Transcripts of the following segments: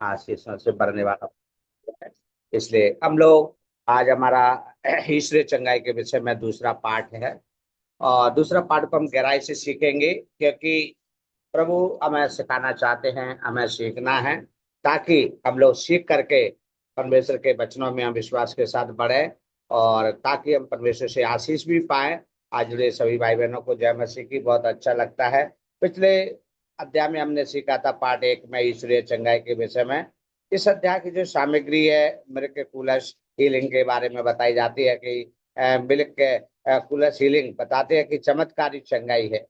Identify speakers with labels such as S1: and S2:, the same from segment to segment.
S1: आशीषों से भरने वाला है। इसलिए हम लोग आज हमारा ईश्वरीय चंगाई के विषय में दूसरा पाठ है, और दूसरा पाठ को हम गहराई से सीखेंगे, क्योंकि प्रभु हमें सिखाना चाहते हैं, हमें सीखना है, ताकि हम लोग सीख करके परमेश्वर के वचनों में हम विश्वास के साथ बढ़े, और ताकि हम परमेश्वर से आशीष भी पाए। आज जुड़े सभी भाई बहनों को जय मसीह की। बहुत अच्छा लगता है। पिछले अध्याय में हमने सीखा था पाठ 1 में ईश्वरीय चंगाई के विषय में। इस अध्याय की जो सामग्री है, मिरेकल हीलिंग के बारे में बताई जाती है कि मिरेकल हीलिंग बताते हैं कि चमत्कारी चंगाई है।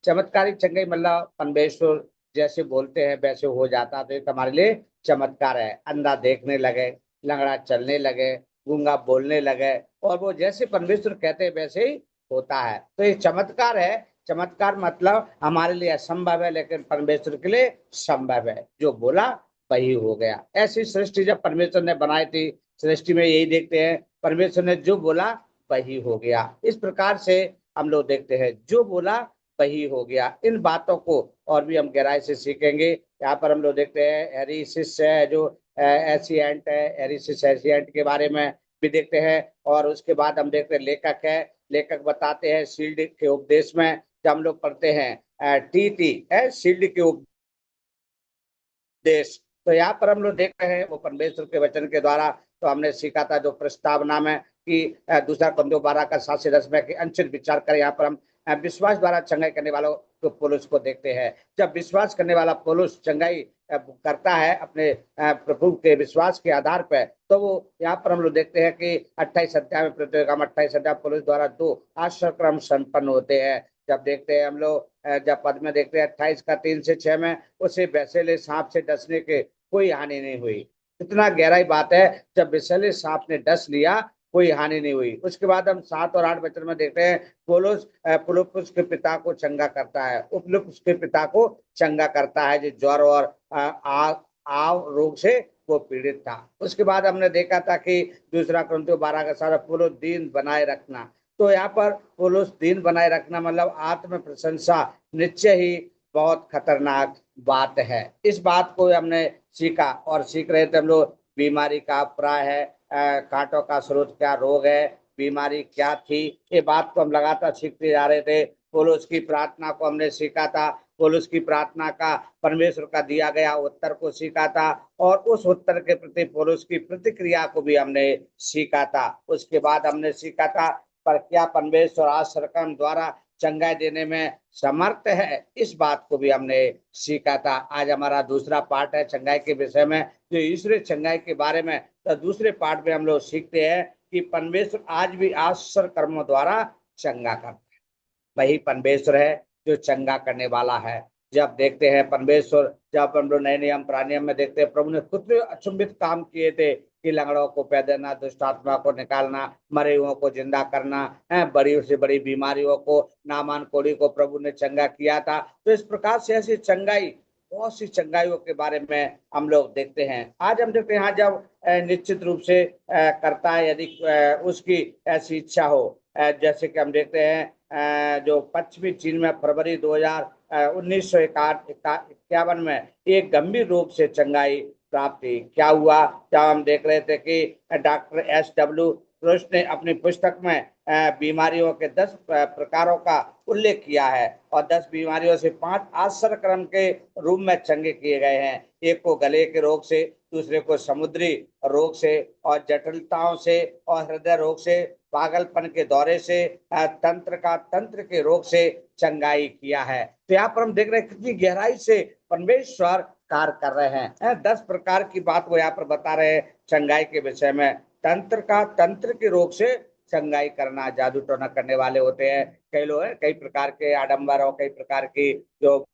S1: चमत्कारी चंगाई मतलब परमेश्वर जैसे बोलते हैं वैसे हो जाता, तो एक हमारे लिए चमत्कार है। अंधा देखने लगे, लंगड़ा चलने लगे, गूंगा बोलने लगे, और वो जैसे परमेश्वर कहते हैं वैसे ही होता है। तो ये चमत्कार है। चमत्कार मतलब हमारे लिए असंभव है, लेकिन परमेश्वर के लिए संभव है। जो बोला वही हो गया। ऐसी सृष्टि जब परमेश्वर ने बनाई थी, सृष्टि में यही देखते हैं, परमेश्वर ने जो बोला वही हो गया। इस प्रकार से हम लोग देखते हैं, जो बोला वही हो गया। इन बातों को और भी हम गहराई से सीखेंगे। यहाँ पर हम लोग देखते हैं एरिसिस है, जो एशियंट है, एरिसिस एशियंट के बारे में भी देखते हैं। और उसके बाद हम देखते हैं लेखक है, लेखक बताते हैं शील्ड के उपदेश में, जब हम लोग पढ़ते हैं टी है शील्ड के उपदेश। तो यहाँ पर हम लोग देख रहे हैं वो परमेश्वर के वचन के द्वारा। तो हमने सीखा था जो प्रस्तावना में कि दूसरा कुरिन्थियों 12 का 7 से 10 में कि अंशित विचार करें। यहाँ पर हम विश्वास द्वारा चंगाई करने वालों को पौलुस को देखते हैं। जब विश्वास करने वाला पौलुस चंगाई करता है अपने प्रभु के विश्वास के आधार पर, तो वो यहाँ पर हम लोग देखते हैं कि 28 अध्याय में, प्रतिज्ञा 28 अध्याय पौलुस द्वारा 2 आश्चर्यक्रम संपन्न होते हैं। जब देखते हैं हम लोग, जब पद में देखते हैं 28 का 3 से 6 में, उसे वैसेले सांप से डसने के कोई हानि नहीं हुई। इतना गहराई बात है। जब विषैले सांप ने डस लिया, कोई हानि नहीं हुई। उसके बाद हम 7 और 8 वचन में देखते हैं पौलुस फिलिप्पुस के पिता को चंगा करता है। फिलिप्पुस के पिता को चंगा करता है जो ज्वर और आव रोग से वो पीड़ित था। उसके बाद हमने देखा था कि दूसरा कुरिन्थियों 12 का सारा पौलुस दीन बनाए रखना। तो यहाँ पर पौलुस दीन बनाए रखना मतलब आत्म प्रशंसा निश्चय ही बहुत खतरनाक बात है। इस बात को हमने सीखा और सीख रहे थे हम लोग। बीमारी का प्राय है, कांटों का स्रोत क्या, रोग है, बीमारी क्या थी, ये बात को हम लगातार सीखते जा रहे थे। पौलुस की प्रार्थना को हमने सीखा था। पौलुस की प्रार्थना का परमेश्वर का दिया गया उत्तर को सीखा था, और उस उत्तर के प्रति पौलुस की प्रतिक्रिया को भी हमने सीखा था। उसके बाद हमने सीखा था पर क्या परमेश्वर आश्रम द्वारा चंगाई देने में समर्थ है, इस बात को भी हमने सीखा था। आज हमारा दूसरा पाठ है चंगाई के विषय में, जो ईश्वरीय चंगाई के बारे में। तो दूसरे पाठ में हम लोग सीखते हैं कि परमेश्वर आज भी आश्चर्य कर्मों द्वारा चंगा करता है। वही परमेश्वर है जो चंगा करने वाला है। जब देखते हैं परमेश्वर, जब हम लोग नए नियम पुराने नियम में देखते हैं, प्रभु ने खुद अचंभित काम किए थे कि लंगड़ों को पैर देना, दुष्ट आत्मा को निकालना, मरे हुओं को जिंदा करना, बड़ी से बड़ी बीमारियों को, नामान कोढ़ी को प्रभु ने चंगा किया था। तो इस प्रकार से ऐसी चंगाई, बहुत सी चंगाइयों के बारे में हम लोग देखते हैं। आज हम देखते हैं हाँ, जब निश्चित रूप से करता है, यदि उसकी ऐसी इच्छा हो। जैसे कि हम देखते हैं जो पश्चिमी चीन में फरवरी 1951 में एक गंभीर रोग से चंगाई प्राप्त हुई। क्या हुआ? जब हम देख रहे थे कि डॉक्टर SW रुश ने अपनी पुस्तक में बीमारियों के 10 प्रकारों का उल्लेख किया है, और 10 बीमारियों से 5 आश्चर्य क्रम के रूप में चंगे किए गए हैं। एक को गले के रोग से, दूसरे को समुद्री रोग से और जटिलताओं से, और हृदय रोग से, पागलपन के दौरे से, तंत्र के रोग से चंगाई किया है। तो यहाँ पर हम देख रहे हैं कितनी गहराई से परमेश्वर कार्य कर रहे हैं। 10 प्रकार की बात वो यहाँ पर बता रहे हैं चंगाई के विषय में। तंत्र के रोग से चंगाई करना, जादू टोना करने वाले होते हैं कई लोग, कई प्रकार के आडंबर और कई प्रकार की जो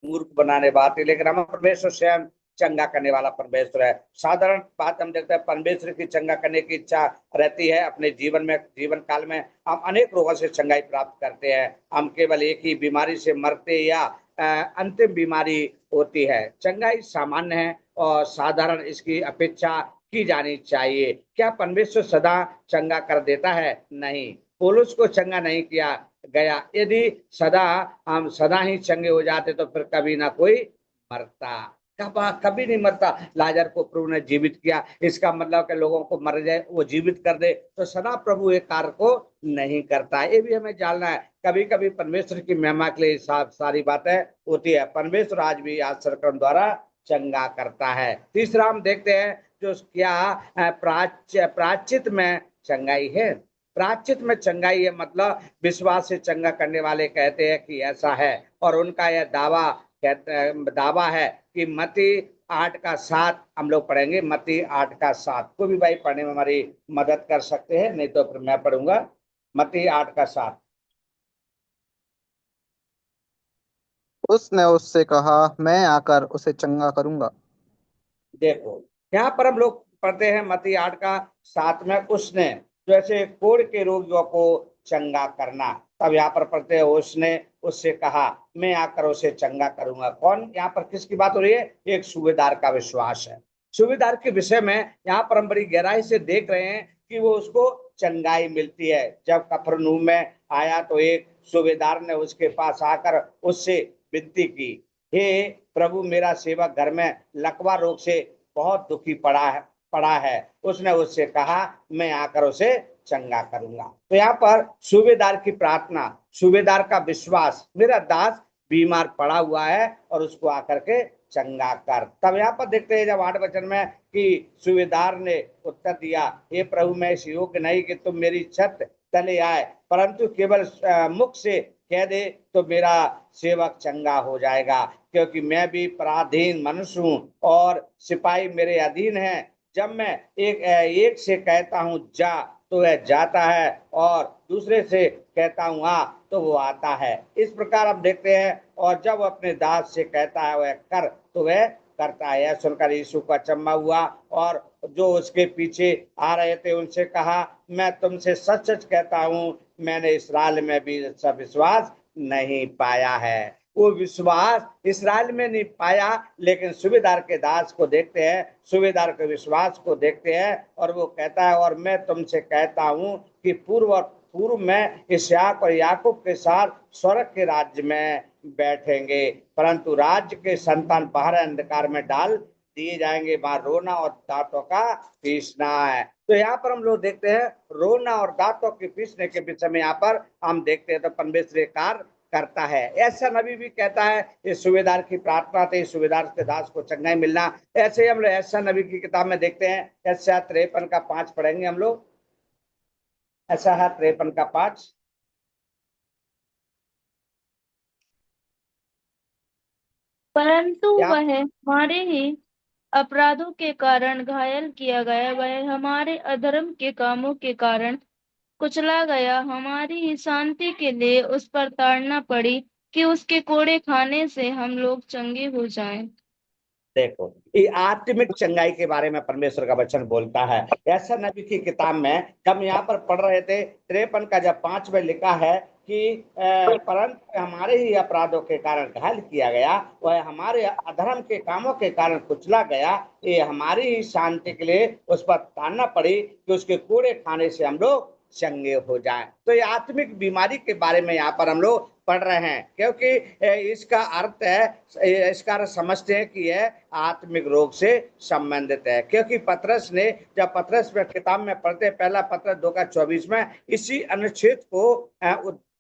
S1: मूर्ख बनाने बात है, लेकिन हमारा परमेश्वर स्वयं चंगा करने वाला परमेश्वर है। साधारण बात हम देखते हैं, परमेश्वर की चंगा करने की इच्छा रहती है अपने जीवन में। जीवन काल में हम अनेक रोगों से चंगाई प्राप्त करते हैं। हम केवल एक ही बीमारी से मरते या अंतिम बीमारी होती है। चंगाई सामान्य है और साधारण, इसकी अपेक्षा की जानी चाहिए। क्या परमेश्वर सदा चंगा कर देता है? नहीं, पौलुस को चंगा नहीं किया गया। यदि सदा हम सदा ही चंगे हो जाते तो फिर कभी ना कोई मरता, कभी नहीं मरता। लाजर को प्रभु ने जीवित किया, इसका मतलब कि लोगों को मर जाए वो जीवित कर दे, तो सदा प्रभु एक कार्य को नहीं करता। ये भी हमें जानना है। कभी कभी परमेश्वर की महिमा के लिए सारी बातें होती है। परमेश्वर आज भी आश्चर्य कर्म द्वारा चंगा करता है। तीसरा हम देखते हैं जो क्या प्राचित में चंगाई है। प्राचित में चंगाई है मतलब विश्वास से चंगा करने वाले कहते हैं कि ऐसा है, और उनका यह दावा है कि मत्ती 8:7 हम लोग पढ़ेंगे। मत्ती 8:7 को भी भाई पढ़ने में हमारी मदद कर सकते हैं, नहीं तो फिर मैं पढ़ूंगा। मत्ती 8:7।
S2: उसने उससे कहा, मैं आकर उसे चंगा करूंगा।
S1: देखो यहाँ पर हम लोग पढ़ते हैं मत्ती 8:7 में उसने जैसे कोढ़ के रोगियों को चंगा करना। तब यहाँ पर पढ़ते हैं उसने उससे कहा मैं आकर उसे चंगा करूंगा। कौन यहाँ पर किसकी बात हो रही है? एक सूबेदार का विश्वास है। सूबेदार के विषय में यहाँ पर हम बड़ी गहराई से देख रहे हैं कि वो उसको चंगाई मिलती है। जब कफरनहूम में आया तो एक सूबेदार ने उसके पास आकर उससे विनती की, हे प्रभु, मेरा सेवक घर में लकवा रोग से बहुत दुखी पड़ा है। उसने उससे कहा मैं आकर उसे चंगा करूंगा। तो यहाँ पर सूबेदार की प्रार्थना, सूबेदार का विश्वास, मेरा दास बीमार पड़ा हुआ है और उसको आकर के चंगा कर। तब यहाँ पर देखते हैं जब 8 वचन में कि सूबेदार ने उत्तर दिया, हे प्रभु, मैं इस योग्य नहीं कि तुम मेरी छत तले आए, परंतु केवल मुख से कह दे तो मेरा सेवक चंगा हो जाएगा, क्योंकि मैं भी पराधीन मनुष्य हूँ और सिपाही मेरे अधीन है। जब मैं एक से कहता हूँ जा तो वह जाता है, और दूसरे से कहता हूँ आ तो वो आता है। इस प्रकार हम देखते हैं, और जब अपने दास से कहता है वह कर तो वह करता है। यह सुनकर यीशु को अचंभा हुआ, और जो उसके पीछे आ रहे थे उनसे कहा, मैं तुमसे सच सच कहता हूँ, मैंने इसराइल में भी अच्छा विश्वास नहीं पाया है। वो विश्वास इसराइल में नहीं पाया, लेकिन सूबेदार के दास को देखते हैं, सूबेदार के विश्वास को देखते हैं, और वो कहता है, और मैं तुमसे कहता हूं कि पूर्व में इसहाक और याकूब के साथ स्वर्ग के राज्य में बैठेंगे, परंतु राज्य के संतान बाहर अंधकार में डाल दिए जाएंगे, वहां रोना और दांतों का पीसना है। तो यहाँ पर हम लोग देखते हैं रोना और दांतों के पीसने के विषय में यहाँ पर हम देखते हैं तो परमेश्वर कार्य करता है। ऐसा नबी भी कहता है, इस सूबेदार की प्रार्थना थे सूबेदार के दास को चंगाई मिलना। ऐसे ही हम लोग ऐसा नबी की किताब में देखते हैं, ऐसा 53 का 5 पढ़ेंगे हम लोग। ऐसा है 53 का 5।
S3: परंतु
S1: क्या?
S3: वह हमारे ही अपराधों के कारण घायल किया गया, वह हमारे अधर्म के कामों के कारण कुचला गया, हमारी ही शांति के लिए उस पर ताड़ना पड़ी कि उसके कोड़े खाने से हम लोग चंगे हो जाएं।
S1: देखो ये आत्मिक चंगाई के बारे में परमेश्वर का वचन बोलता है। ऐसा नबी की किताब में हम यहाँ पर पढ़ रहे थे 53 का जब 5 में लिखा है कि परंतु हमारे ही अपराधों के कारण घायल किया गया, वह हमारे अधर्म के कामों के कारण कुचला गया, ये हमारी ही शांति के लिए उस पर तानना पड़ी कि उसके कूड़े खाने से हम लोग चंगे हो जाएं। तो ये आत्मिक बीमारी के बारे में यहाँ पर हम लोग पढ़ रहे हैं, क्योंकि इसका अर्थ है, इसका अर्थ समझते हैं कि यह आत्मिक रोग से संबंधित है। क्योंकि पतरस ने जब पतरस में किताब में पढ़ते पहला पतरस 2:24 में इसी अनुच्छेद को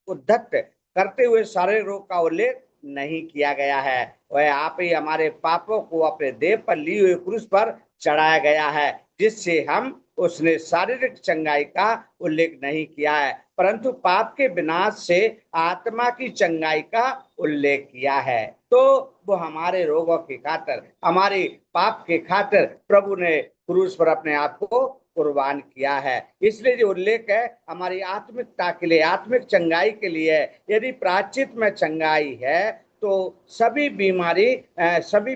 S1: उद्धत करते हुए सारे रोग का उल्लेख नहीं किया गया है। वह आप ही हमारे पापों को अपने देह पर ली हुई क्रूस पर चढ़ाया गया है, जिससे हम उसने शारीरिक चंगाई का उल्लेख नहीं किया है, परंतु पाप के विनाश से आत्मा की चंगाई का उल्लेख किया है। तो वो हमारे रोगों की खातिर, हमारे पाप के खातिर प्रभु ने क्रूस पर अपने आप को कुर्बान किया है। इसलिए जो उल्लेख है हमारी आत्मिकता के लिए, आत्मिक चंगाई के लिए। यदि प्राचित में चंगाई है तो सभी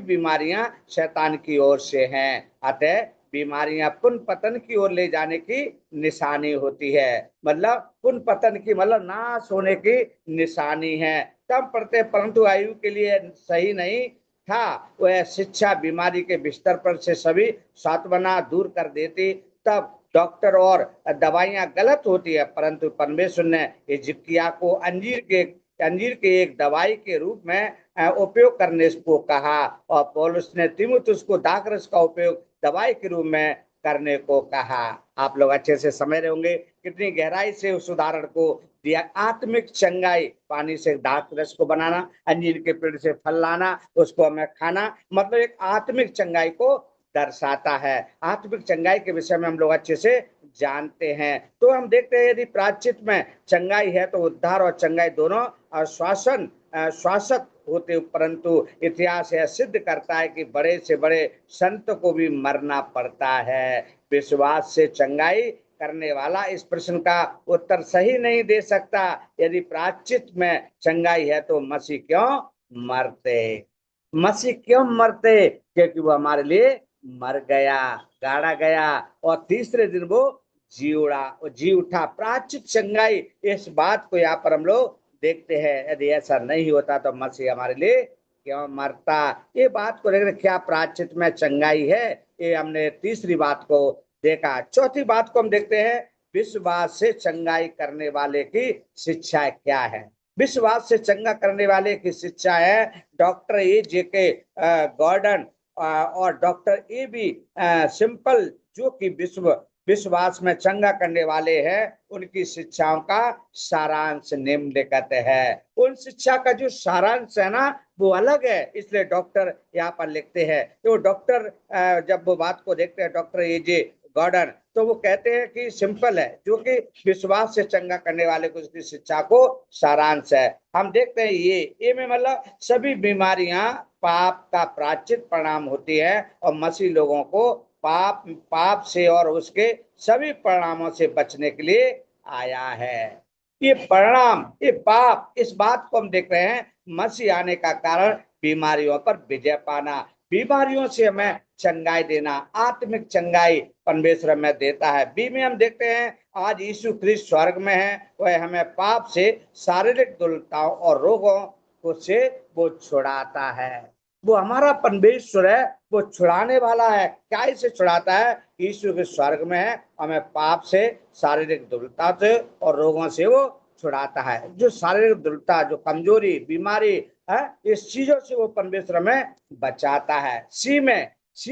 S1: बीमारियां शैतान की ओर से हैं। अतः बीमारियां पुन पतन की ओर ले जाने की निशानी होती है, मतलब पुन पतन की मतलब नाश होने की निशानी है। तब पढ़ते परंतु आयु के लिए सही नहीं था, वह शिक्षा बीमारी के बिस्तर पर से सभी सांत्वना दूर कर देती। तब डॉक्टर और दवाइयां गलत होती है, परंतु परमेश्वर ने हिजकिय्याह को अंजीर के अंजीर के एक दवाई के रूप में उपयोग करने को कहा, और पौलुस ने तीमुथियुस को दाखरस का उपयोग दवाई के रूप में करने को कहा। आप लोग अच्छे से समझ रहे होंगे कितनी गहराई से उस उदाहरण को दिया। आत्मिक चंगाई, पानी से दाखरस को बनाना, अंजीर के पेड़ से फल लाना, उसको हमें खाना, मतलब एक आत्मिक चंगाई को दर्शाता है। आत्मिक चंगाई के विषय में हम लोग अच्छे से जानते हैं। तो हम देखते हैं यदि प्रायश्चित में चंगाई है तो उद्धार और चंगाई दोनों श्वासक होते, परंतु इतिहास यह सिद्ध करता है कि बड़े से बड़े संत को भी मरना पड़ता है। विश्वास से चंगाई करने वाला इस प्रश्न का उत्तर सही नहीं दे सकता। यदि प्रायश्चित में चंगाई है तो मसीह क्यों मरते? मसीह क्यों मरते? क्योंकि वो हमारे लिए मर गया, गाड़ा गया, और तीसरे दिन वो जी उठा। प्रायश्चित चंगाई, इस बात को यहाँ पर हम लोग देखते हैं। यदि ऐसा नहीं होता तो मसीह हमारे लिए क्यों मरता? ये बात को देखते, क्या प्रायश्चित में चंगाई है? ये हमने तीसरी बात को देखा। चौथी बात को हम देखते हैं, विश्वास से चंगाई करने वाले की शिक्षा क्या है? विश्वास से चंगा करने वाले की शिक्षा है डॉक्टर A.J.K. गॉर्डन और डॉक्टर A.B. सिंपल, जो कि विश्वास में चंगा करने वाले हैं। उनकी शिक्षाओं का सारांश निम्नलिखित है। उन शिक्षा का जो सारांश है ना, वो अलग है, इसलिए डॉक्टर यहाँ पर लिखते हैं। तो डॉक्टर जब वो बात को देखते हैं, डॉक्टर A.J. गॉर्डन, तो वो कहते हैं कि सिंपल है, जो कि विश्वास से चंगा करने वाले को उसकी शिक्षा को सारांश है। हम देखते हैं ये में मतलब सभी बीमारियां पाप का प्रायश्चित परिणाम होती है, और मसीह लोगों को पाप से और उसके सभी परिणामों से बचने के लिए आया है। ये परिणाम, ये पाप, इस बात को हम देख रहे हैं। मसीह आने का कारण बीमारियों पर विजय पाना, बीमारियों से हमें चंगाई देना, आत्मिक चंगाई परमेश्वर में देता है। बी में हम देखते हैं आज यीशु ख्रिस्त स्वर्ग में है, वह हमें पाप से, शारीरिक दुर्बलताओं और रोगों को से वो छुड़ाता है। वो हमारा परमेश्वर है, वो छुड़ाने वाला है। क्या इसे छुड़ाता है? यीशु के स्वर्ग में है, हमें पाप से, शारीरिक दुर्बलता से और रोगों से वो छुड़ाता है। जो शारीरिक दुर्बलता, जो कमजोरी, बीमारी है, इस चीजों से वो परमेश्वर में बचाता है। सी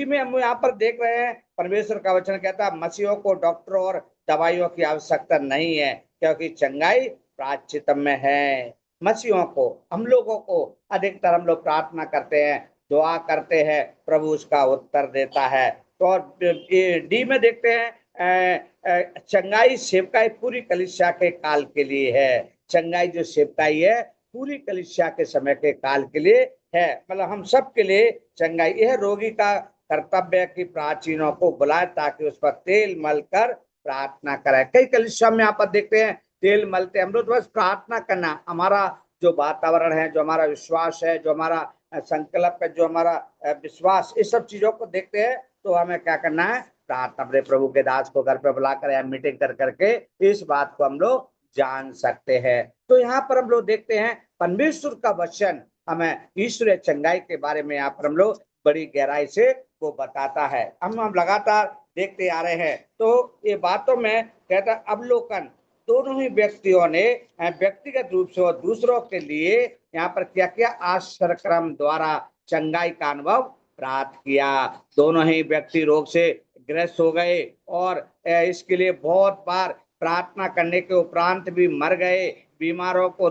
S1: में हम यहाँ पर देख रहे हैं, परमेश्वर का वचन कहता है मसीहों को डॉक्टरों और दवाइयों की आवश्यकता नहीं है, क्योंकि चंगाई प्रायश्चित में है। मसीहों को, हम लोगों को अधिकतर हम लोग प्रार्थना करते हैं, दुआ करते हैं, प्रभु उसका उत्तर देता है। तो और डी में देखते हैं चंगाई सेवकाई पूरी कलीसिया के काल के लिए है। चंगाई जो सेवकाई है पूरी कलीसिया के समय के काल के लिए है, मतलब हम सब के लिए चंगाई। यह रोगी का कर्तव्य की प्राचीनों को बुलाए ताकि उस पर तेल मल कर प्रार्थना करे। कई कलीसिया में यहाँ पर देखते हैं तेल मलते, हम लोग बस प्रार्थना करना। हमारा जो वातावरण है, जो हमारा विश्वास है, जो हमारा संकल्प है, जो हमारा विश्वास, इस सब चीजों को देखते हैं तो हमें क्या करना है? प्रार्थना। अपने प्रभु के दास को घर पे बुलाकर या मीटिंग कर करके इस बात को हम लोग जान सकते हैं। तो यहाँ पर हम लोग देखते हैं परमेश्वर का वचन हमें ईश्वरीय चंगाई के बारे में यहाँ पर हम लोग बड़ी गहराई से वो बताता है। हम लगातार देखते आ रहे हैं। तो ये बातों में कहता अवलोकन, दोनों ही व्यक्तियों ने व्यक्तिगत रूप से और दूसरों के लिए यहाँ पर क्या किया? आश्रयक्रम द्वारा चंगाई का अनुभव प्राप्त किया। दोनों ही व्यक्ति रोग से ग्रस्त हो गए और इसके लिए बहुत बार प्रार्थना करने के उपरांत भी मर गए। बीमारों को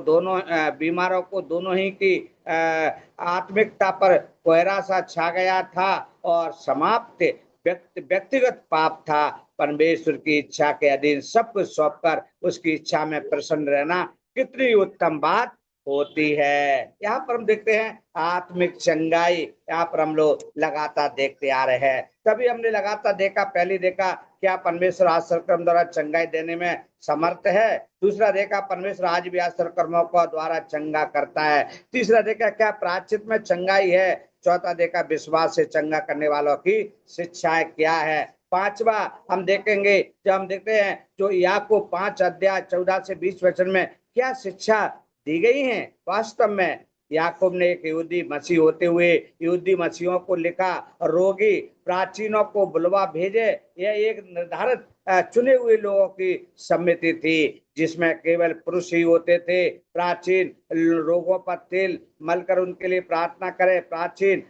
S1: दोनों ही की आत्मिकता पर कोहरा सा छा गया था और समाप्त व्यक्तिगत पाप था। परमेश्वर की इच्छा के अधीन सब कुछ सौंपकर उसकी इच्छा में प्रसन्न रहना कितनी उत्तम बात होती है। यहाँ पर हम देखते हैं आत्मिक चंगाई, यहाँ पर हम लोग लगातार देखते आ रहे हैं। तभी हमने लगातार देखा, पहले देखा क्या परमेश्वर आश्रयक्रम द्वारा चंगाई देने में समर्थ है। दूसरा देखा परमेश्वर आज भी आश्रयक्रमों को द्वारा चंगा करता है। तीसरा देखा क्या प्रायश्चित में चंगाई है। चौथा देखा विश्वास से चंगा करने वालों की शिक्षाएं क्या है। पांचवा हम देखेंगे, जब हम देखते हैं जो याकूब 5 अध्याय 14 से 20 वचन में क्या शिक्षा दी गई है। वास्तव में याकूब ने एक यहूदी मसीह होते हुए यहूदी मसीहों को लिखा, रोगी प्राचीनों को बुलवा भेजे। यह एक निर्धारित चुने हुए लोगों की समिति थी। जिसमें केवल पुरुष ही होते थे। प्राचीन रोगों पर तेल मलकर उनके लिए प्रार्थना करें, प्राचीन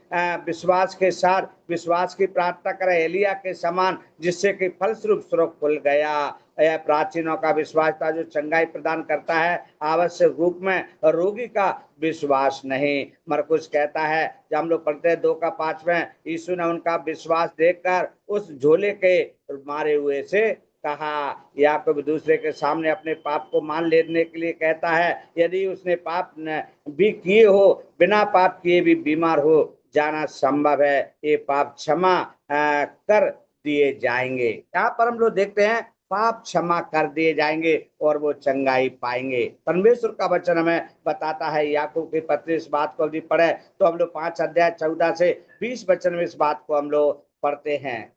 S1: विश्वास के साथ विश्वास की प्रार्थना करें एलिया के समान, जिससे कि फलस्वरूप स्रोत खुल गया। यह प्राचीनों का विश्वास था जो चंगाई प्रदान करता है, आवश्यक रूप में रोगी का विश्वास नहीं। मरकुस कहता है, जब हम लोग पढ़ते हैं 2 का 5 में, यीशु ने उनका विश्वास देखकर उस झोले के मारे हुए से कहा। याकूब दूसरे के सामने अपने पाप को मान लेने के लिए कहता है, यदि उसने पाप भी किए हो, बिना पाप किए भी बीमार हो जाना संभव है, ये पाप क्षमा कर दिए जाएंगे। यहाँ पर हम लोग देखते हैं पाप क्षमा कर दिए जाएंगे और वो चंगाई पाएंगे। परमेश्वर का वचन हमें बताता है, याकूब की पत्री इस बात को यदि पढ़े तो हम लोग 5 अध्याय 14 से 20 वचन में इस बात को हम लोग पढ़ते हैं।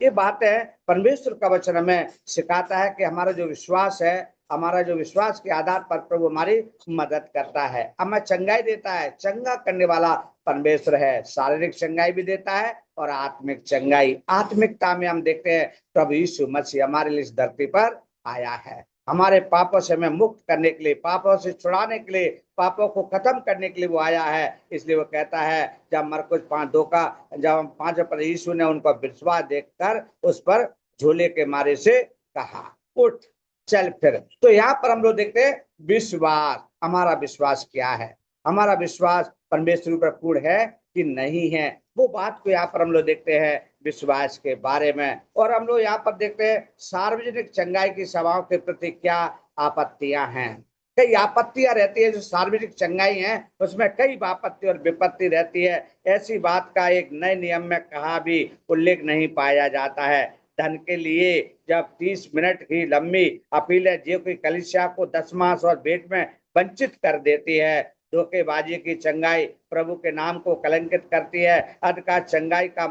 S1: ये बात है, परमेश्वर का वचन हमें सिखाता है कि हमारा जो विश्वास है, हमारा जो विश्वास के आधार पर प्रभु हमारी मदद करता है, हमें चंगाई देता है। चंगा करने वाला परमेश्वर है, शारीरिक चंगाई भी देता है और आत्मिक चंगाई। आत्मिकता में हम देखते हैं प्रभु यीशु मसीह हमारे लिए इस धरती पर आया है, हमारे पापों से हमें मुक्त करने के लिए, पापों से छुड़ाने के लिए, पापों को खत्म करने के लिए वो आया है। इसलिए वो कहता है, जब मरकुस 5:2 का जब 5 पर यीशु ने उनका विश्वास देखकर उस पर झोले के मारे से कहा, उठ चल फिर। तो यहाँ पर हम लोग देखते हैं विश्वास, हमारा विश्वास क्या है, हमारा विश्वास परमेश्वर पर पूर्ण है कि नहीं है, वो बात को यहाँ पर हम लोग देखते हैं विश्वास के बारे में। और हम लोग यहाँ पर देखते हैं सार्वजनिक चंगाई की सभाओं के प्रति क्या आपत्तियां हैं। कई आपत्तियां रहती है, जो सार्वजनिक चंगाई है उसमें कई आपत्ति और विपत्ति रहती है। ऐसी बात का एक नए नियम में कहा भी उल्लेख नहीं पाया जाता है। धन के लिए जब 30 मिनट की लंबी अपील है जो कि कलीसिया को 10 मास और भेंट में वंचित कर देती है। धोखेबाजी की चंगाई प्रभु के नाम को कलंकित करती है। अधिकार चंगाई का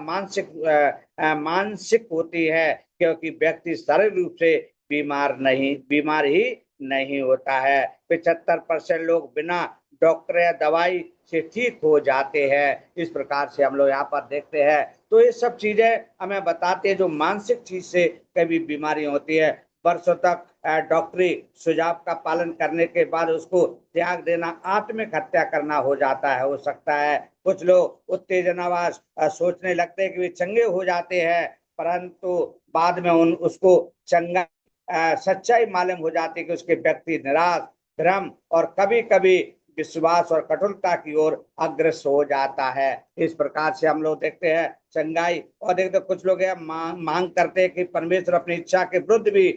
S1: मानसिक होती है, क्योंकि व्यक्ति शारीरिक रूप से बीमार ही नहीं होता है। 75% लोग बिना डॉक्टर या दवाई से ठीक हो जाते हैं। इस प्रकार से हम लोग यहाँ पर देखते हैं। तो ये सब चीजें हमें बताते हैं जो मानसिक चीज से कभी बीमारी होती है। वर्षों तक डॉक्टरी सुझाव का पालन करने के बाद उसको त्याग देना आत्मिक हत्या करना हो जाता है, हो सकता है। कुछ लोग उत्तेजनावास सोचने लगते हैं कि वे चंगे हो जाते हैं, परंतु बाद में उसको चंगा सच्चाई मालूम हो जाती है कि उसके व्यक्ति निराश, भ्रम और कभी कभी विश्वास और कठोरता की ओर अग्रसर हो जाता है। इस प्रकार से हम लोग देखते हैं चंगाई। और देखते कुछ लोग मांग करते हैं कि परमेश्वर अपनी इच्छा के विरुद्ध भी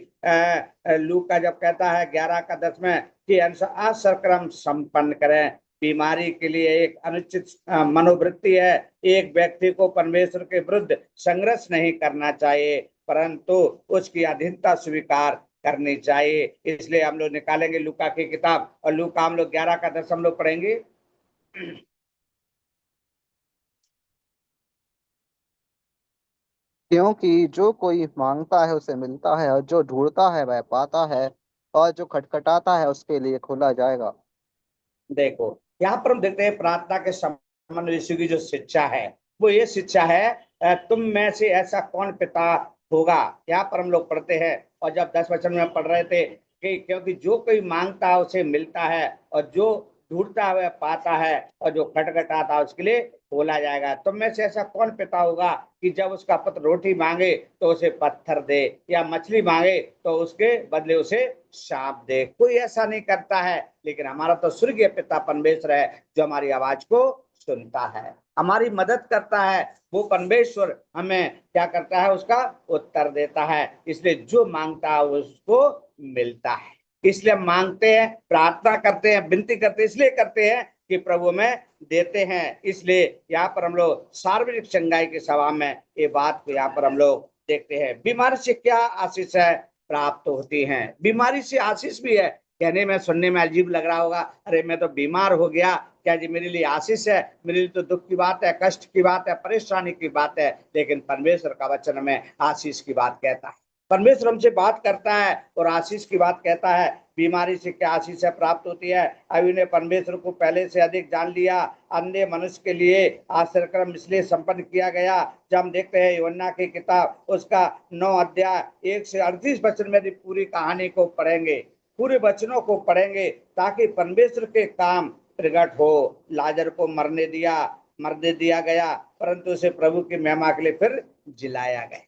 S1: लूका जब कहता है 11 का 10 में कि आश्रम संपन्न करें। बीमारी के लिए एक अनुचित मनोवृत्ति है। एक व्यक्ति को परमेश्वर के विरुद्ध संघर्ष नहीं करना चाहिए, परंतु उसकी अधीनता स्वीकार करनी चाहिए। इसलिए हम लोग निकालेंगे लूका की किताब और लूका हम लोग 11 का 10 हम लोग पढ़ेंगे।
S2: क्योंकि जो कोई मांगता है उसे मिलता है, और जो ढूंढता है वह पाता है, और जो खटखटाता है उसके लिए खोला जाएगा।
S1: देखो यहाँ पर हम देखते हैं प्रार्थना के संबंध में यीशु की जो शिक्षा है वो ये शिक्षा है, तुम में से ऐसा कौन पिता होगा। यहाँ पर हम लोग पढ़ते हैं और जब 10 वचन में पढ़ रहे थे कि क्योंकि जो कोई मांगता है उसे मिलता है, और जो ढूंढता है वह पाता है, और जो खटखटाता है उसके लिए खोला जाएगा। तुम में से ऐसा कौन पिता होगा कि जब उसका पुत्र रोटी मांगे तो उसे पत्थर दे, या मछली मांगे तो उसके बदले उसे सांप दे। कोई ऐसा नहीं करता है, लेकिन हमारा तो स्वर्गीय पिता परमेश्वर है जो हमारी आवाज को सुनता है, हमारी मदद करता है। वो परमेश्वर हमें क्या करता है, उसका उत्तर देता है। इसलिए जो मांगता है उसको मिलता है। इसलिए हम मांगते हैं, प्रार्थना करते हैं, विनती करते हैं, इसलिए करते हैं कि प्रभु में देते हैं। इसलिए यहाँ पर हम लोग सार्वजनिक चंगाई की सभा में ये बात को यहाँ पर हम लोग देखते हैं। बीमारी से क्या आशीष है प्राप्त होती हैं। बीमारी से आशीष भी है। कहने में सुनने में अजीब लग रहा होगा, अरे मैं तो बीमार हो गया, क्या जी मेरे लिए आशीष है, मेरे लिए तो दुख की बात है, कष्ट की बात है, परेशानी की बात है। लेकिन परमेश्वर का वचन में आशीष की बात कहता है। परमेश्वर हमसे बात करता है और आशीष की बात कहता है। बीमारी से क्या आशीष है प्राप्त होती है। अभी ने परमेश्वर को पहले से अधिक जान लिया। अंधे मनुष्य के लिए आश्रयक्रम इसलिए संपन्न किया गया। जब हम देखते हैं यूहन्ना की किताब उसका 9 अध्याय 1 से 38 वचन में पूरी कहानी को पढ़ेंगे पूरे वचनों को पढ़ेंगे ताकि परमेश्वर के काम प्रकट हो। लाजर को मरने दिया गया, परंतु उसे प्रभु की महिमा के लिए फिर जिलाया गया।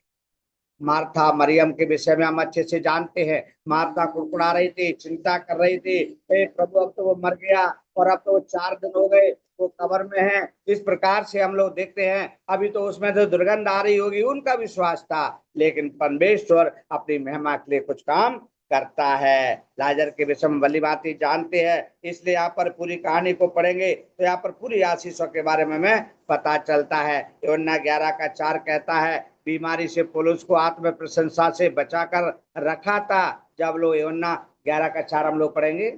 S1: मार्था मरियम के विषय में हम अच्छे से जानते हैं। मार्था कुड़कुड़ा रही थी, चिंता कर रही थी, प्रभु अब तो वो मर गया और अब तो वो 4 दिन हो गए वो कब्र में है। इस प्रकार से हम लोग देखते हैं, अभी तो उसमें तो दुर्गंध आ रही होगी, उनका विश्वास था। लेकिन परमेश्वर अपनी महिमा के लिए कुछ काम करता है। लाजर के विषय में भली भांति जानते हैं, इसलिए यहाँ पर पूरी कहानी को पढ़ेंगे तो यहाँ पर पूरी आशीषों के बारे में हमें पता चलता है। यूहन्ना 11:4 कहता है, बीमारी से पौलुस को आत्म प्रशंसा से बचाकर रखा था। जब लोग यूहन्ना 11:4 हम लोग पढ़ेंगे।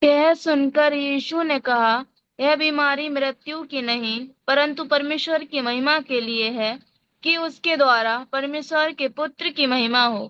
S3: यह सुनकर यीशु ने कहा, यह बीमारी मृत्यु की नहीं, परंतु परमेश्वर की महिमा के लिए है, कि उसके द्वारा परमेश्वर के पुत्र की महिमा हो।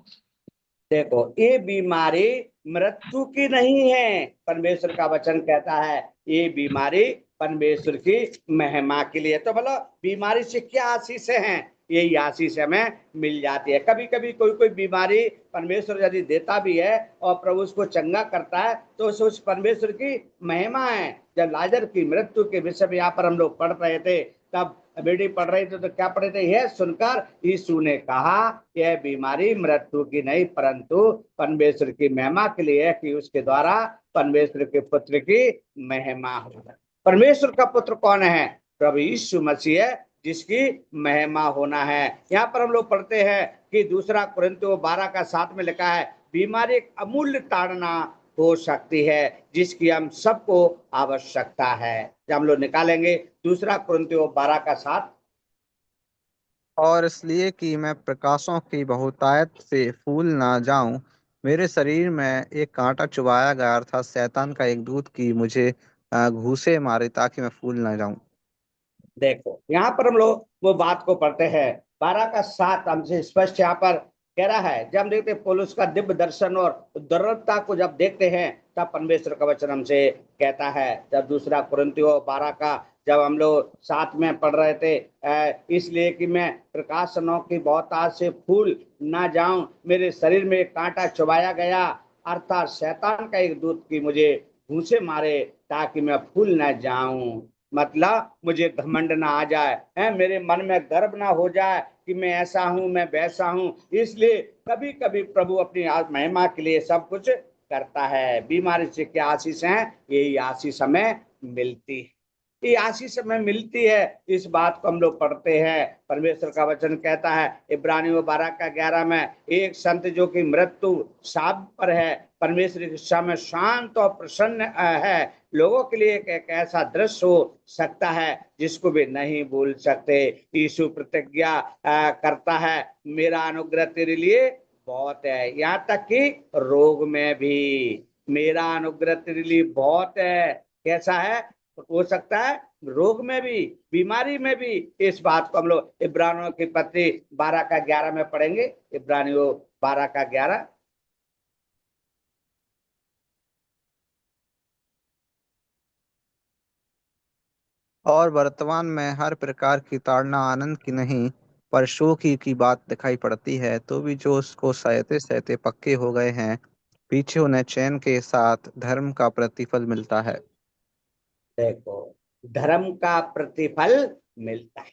S1: देखो, ये बीमारी मृत्यु की नहीं है। परमेश्वर का वचन कहता है ये बीमारी परमेश्वर की महिमा के लिए। तो बोलो, बीमारी से क्या आशीष है? यही आशीष हमें मिल जाती है। कभी कभी कोई कोई बीमारी परमेश्वर यदि देता भी है और प्रभु उसको चंगा करता है तो उस परमेश्वर की महिमा है। जब लाजर की मृत्यु के विषय में यहाँ पर हम लोग पढ़ रहे थे, तब बेटी पढ़ रही थी तो क्या पढ़े थे? यह सुनकर यीशु ने कहा, यह बीमारी मृत्यु की नहीं, परंतु परमेश्वर की महिमा के लिए है, कि उसके द्वारा परमेश्वर के पुत्र की महिमा हो। परमेश्वर का पुत्र कौन है? प्रभु यीशु मसीह है, जिसकी महिमा होना है। यहाँ पर हम लोग पढ़ते हैं कि 2 कुरिन्थियों 12:7 में लिखा है, बीमारी एक अमूल्य ताड़ना हो सकती है जिसकी हम सबको आवश्यकता है। जब हम लोग निकालेंगे 2 कुरिन्थियों 12:7।
S2: और इसलिए कि मैं प्रकाशों की बहुतायत से फूल ना जाऊं, मेरे शरीर में एक कांटा चुभाया गया, अर्थात शैतान का एक दूत की मुझे घूंसे मारे, ताकि मैं फूल ना जाऊं।
S1: देखो, यहाँ पर हम लोग वो बात को पढ़ते हैं। 12:7 हमसे स्पष्ट यहाँ पर कह रहा है। जब हम देखते हैं पौलुस का दिव्य दर्शन और दुर्लभता को जब देखते हैं, तब परमेश्वर का वचन हमसे कहता है। जब 2 कुरिन्थियों 12 का जब हम लोग साथ में पढ़ रहे थे, इसलिए कि मैं प्रकाशनों की बहुतायत से फूल ना जाऊं, मेरे शरीर में एक कांटा चुभाया गया, अर्थात शैतान का एक दूत की मुझे घूंसे मारे, ताकि मैं फूल ना जाऊं। मतलब मुझे घमंड ना आ जाए, है मेरे मन में गर्व ना हो जाए कि मैं ऐसा हूं, मैं वैसा हूं। इसलिए कभी कभी प्रभु अपनी महिमा के लिए सब कुछ करता है। बीमारी से क्या आशीष है? यही आशीष हमें मिलती है। ये आशीष हमें मिलती है, इस बात को हम लोग पढ़ते हैं। परमेश्वर का वचन कहता है इब्रानियों 12:11 में, एक संत जो कि मृत्यु शाप पर है, परमेश्वर की इच्छा में शांत और प्रसन्न है, लोगों के लिए एक ऐसा दृश्य हो सकता है जिसको भी नहीं भूल सकते। यीशु प्रतिज्ञा करता है, मेरा अनुग्रह तेरे लिए बहुत है, यहाँ तक कि रोग में भी मेरा अनुग्रह तेरे लिए बहुत है। कैसा है? हो सकता है रोग में भी, बीमारी में भी। इस बात को हम लोग इब्रानियों की पत्री 12:11 में पढ़ेंगे। इब्रानियों 12:11।
S2: और वर्तमान में हर प्रकार की ताड़ना आनंद की नहीं, पर शोक ही की बात दिखाई पड़ती है, तो भी जो उसको सहते सहते पक्के हो गए हैं, पीछे उन्हें चैन के साथ धर्म का प्रतिफल मिलता है।
S1: देखो, धर्म का प्रतिफल मिलता है।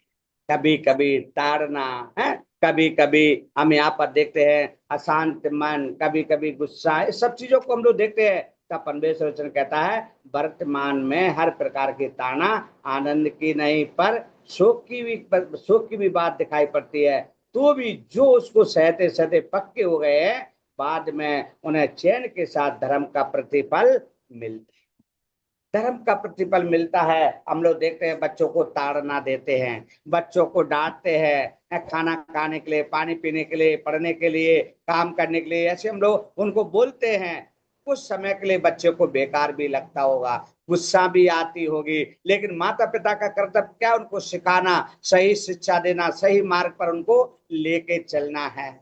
S1: कभी कभी ताड़ना है, कभी कभी हम यहाँ पर देखते हैं अशांत मन, कभी कभी गुस्सा, इस सब चीजों को हम लोग देखते हैं। तब परमेश्वर वचन कहता है, वर्तमान में हर प्रकार की ताड़ना आनंद की नहीं, पर शोक की भी बात दिखाई पड़ती है, तो भी जो उसको सहते सहते पक्के हो गए हैं, बाद में उन्हें चैन के साथ धर्म का प्रतिफल मिलता है। धर्म का प्रतिफल मिलता है। हम लोग देखते हैं बच्चों को ताड़ना देते हैं, बच्चों को डांटते हैं, खाना खाने के लिए, पानी पीने के लिए, पढ़ने के लिए, काम करने के लिए, ऐसे हम लोग उनको बोलते हैं। कुछ समय के लिए बच्चे को बेकार भी लगता होगा, गुस्सा भी आती होगी, लेकिन माता पिता का कर्तव्य क्या? उनको सिखाना, सही शिक्षा देना, सही मार्ग पर उनको लेके चलना है।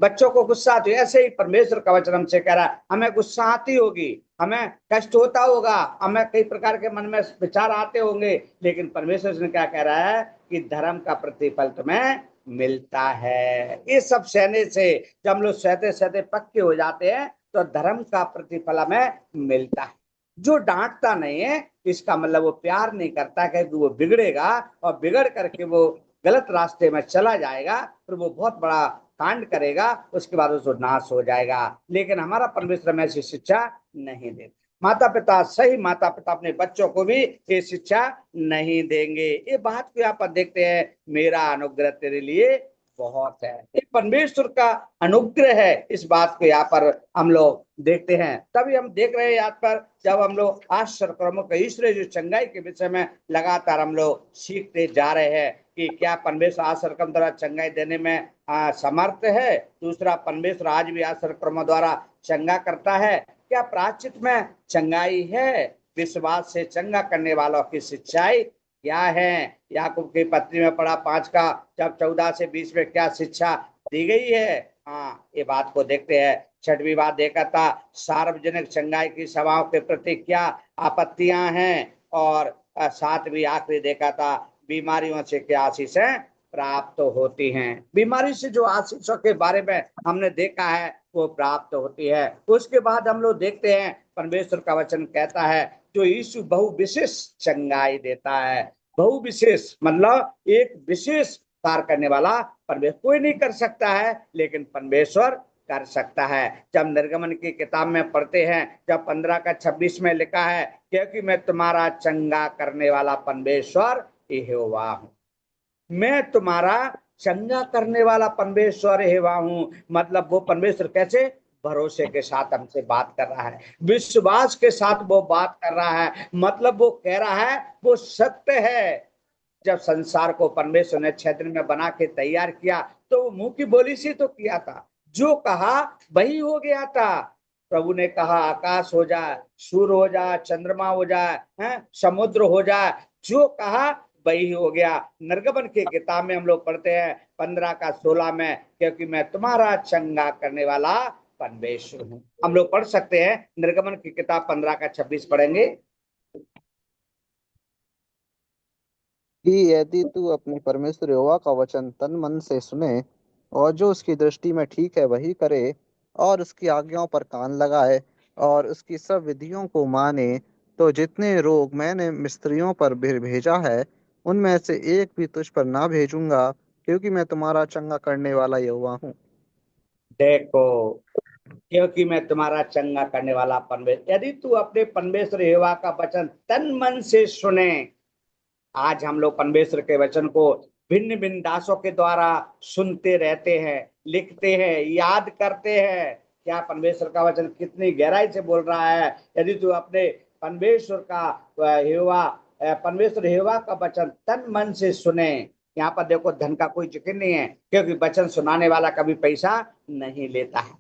S1: बच्चों को गुस्सा आती है, ऐसे ही परमेश्वर का वचन हमसे कह रहा है, हमें गुस्सा आती होगी, हमें कष्ट होता होगा, हमें कई प्रकार के मन में विचार आते होंगे, लेकिन परमेश्वर ने क्या कह रहा है कि धर्म का प्रतिफल तुम्हें मिलता है। ये सब सहने से जब हम लोग सहते सहते पक्के हो जाते हैं तो धर्म का प्रतिफल हमें मिलता है। जो डांटता नहीं है इसका मतलब वो प्यार नहीं करता, क्योंकि वो बिगड़ेगा और बिगड़ करके वो गलत रास्ते में चला जाएगा, फिर वो बहुत बड़ा कांड करेगा, उसके बाद उसको नाश हो जाएगा। लेकिन हमारा परमेश्वर में ऐसी शिक्षा नहीं देता। माता पिता, सही माता पिता अपने बच्चों को भी ये शिक्षा नहीं देंगे। ये बात को यहाँ पर देखते हैं, मेरा अनुग्रह तेरे लिए बहुत है। ये परमेश्वर का अनुग्रह है, इस बात को यहाँ पर हम लोग देखते हैं। तभी हम देख रहे हैं यहाँ पर जब हम लोग आश्चर्य कर्मों का ईश्वरीय जो चंगाई के विषय में लगातार हम लोग सीखते जा रहे हैं कि क्या परमेश्वर आश्चर्य कर्म द्वारा चंगाई देने में समर्थ है। दूसरा, परमेश्वर आज भी आश्चर्य कर्मों द्वारा चंगा करता है। क्या प्रायश्चित में चंगाई है? विश्वास से चंगा करने वालों की शिक्षाएं क्या है? याकूब की पत्री में पढ़ा 5 का जब 14 से 20 में क्या शिक्षा दी गई है। हाँ, ये बात को देखते हैं। 6वीं बात देखा था, सार्वजनिक चंगाई की सभाओं के प्रति क्या आपत्तियां हैं। और 7वीं आखिरी देखा था, बीमारियों से क्या आशीषें प्राप्त होती हैं। बीमारी से जो आशीषों के बारे में हमने देखा है वो प्राप्त होती है। उसके बाद हम लोग देखते हैं परमेश्वर का वचन कहता है जो यीशु बहु विशेष चंगाई देता है। बहु विशेष मतलब एक विशेष कार्य करने वाला परमेश्वर कोई नहीं कर सकता है, लेकिन परमेश्वर कर सकता है। जब निर्गमन की किताब में पढ़ते हैं, जब 15 का 26 में लिखा है, क्योंकि मैं तुम्हारा चंगा करने वाला परमेश्वर यहोवा हूँ। मैं तुम्हारा चंगा करने वाला परमेश्वर यहोवा हूँ। मतलब वो परमेश्वर कैसे? भरोसे के साथ हमसे बात कर रहा है, विश्वास के साथ वो बात कर रहा है। मतलब वो कह रहा है वो सत्य है। जब संसार को परमेश्वर ने 6 दिन में बना के तैयार किया तो वो मुंह की बोली से तो किया था, जो कहा वही हो गया था। प्रभु ने कहा आकाश हो जाए, सूर्य हो जाए, चंद्रमा हो जाए, समुद्र हो जाए, जो कहा वही हो गया। निर्गमन की किताब में हम लोग पढ़ते हैं 15 का 16 में, क्योंकि मैं तुम्हारा चंगा करने वाला परमेश्वर हूँ। हम लोग पढ़ सकते हैं निर्गमन की किताब 15 का 26 पढ़ेंगे
S2: कि यदि तू अपने परमेश्वर यहोवा का वचन तन मन से सुने और जो उसकी दृष्टि में ठीक है वही करे और उसकी आज्ञाओं पर कान लगाए और उसकी सब विधियों को माने, तो जितने रोग मैंने मिस्त्रियों पर भेजा है उनमें से एक भी तुझ पर ना भेजूंगा, क्योंकि मैं तुम्हारा चंगा करने वाला यहोवा हूँ।
S1: देखो, क्योंकि मैं तुम्हारा चंगा करने वाला परमेश्वर। यदि तू अपने परमेश्वर यहोवा का वचन तन मन से सुने। आज हम लोग परमेश्वर के वचन को भिन्न भिन्न दासों के द्वारा सुनते रहते हैं, लिखते हैं, याद करते हैं। क्या परमेश्वर का वचन कितनी गहराई से बोल रहा है? यदि तू अपने परमेश्वर का परमेश्वर यहोवा का वचन तन मन से सुने। यहाँ पर देखो, धन का कोई जिक्र नहीं है, क्योंकि वचन सुनाने वाला कभी पैसा नहीं लेता है।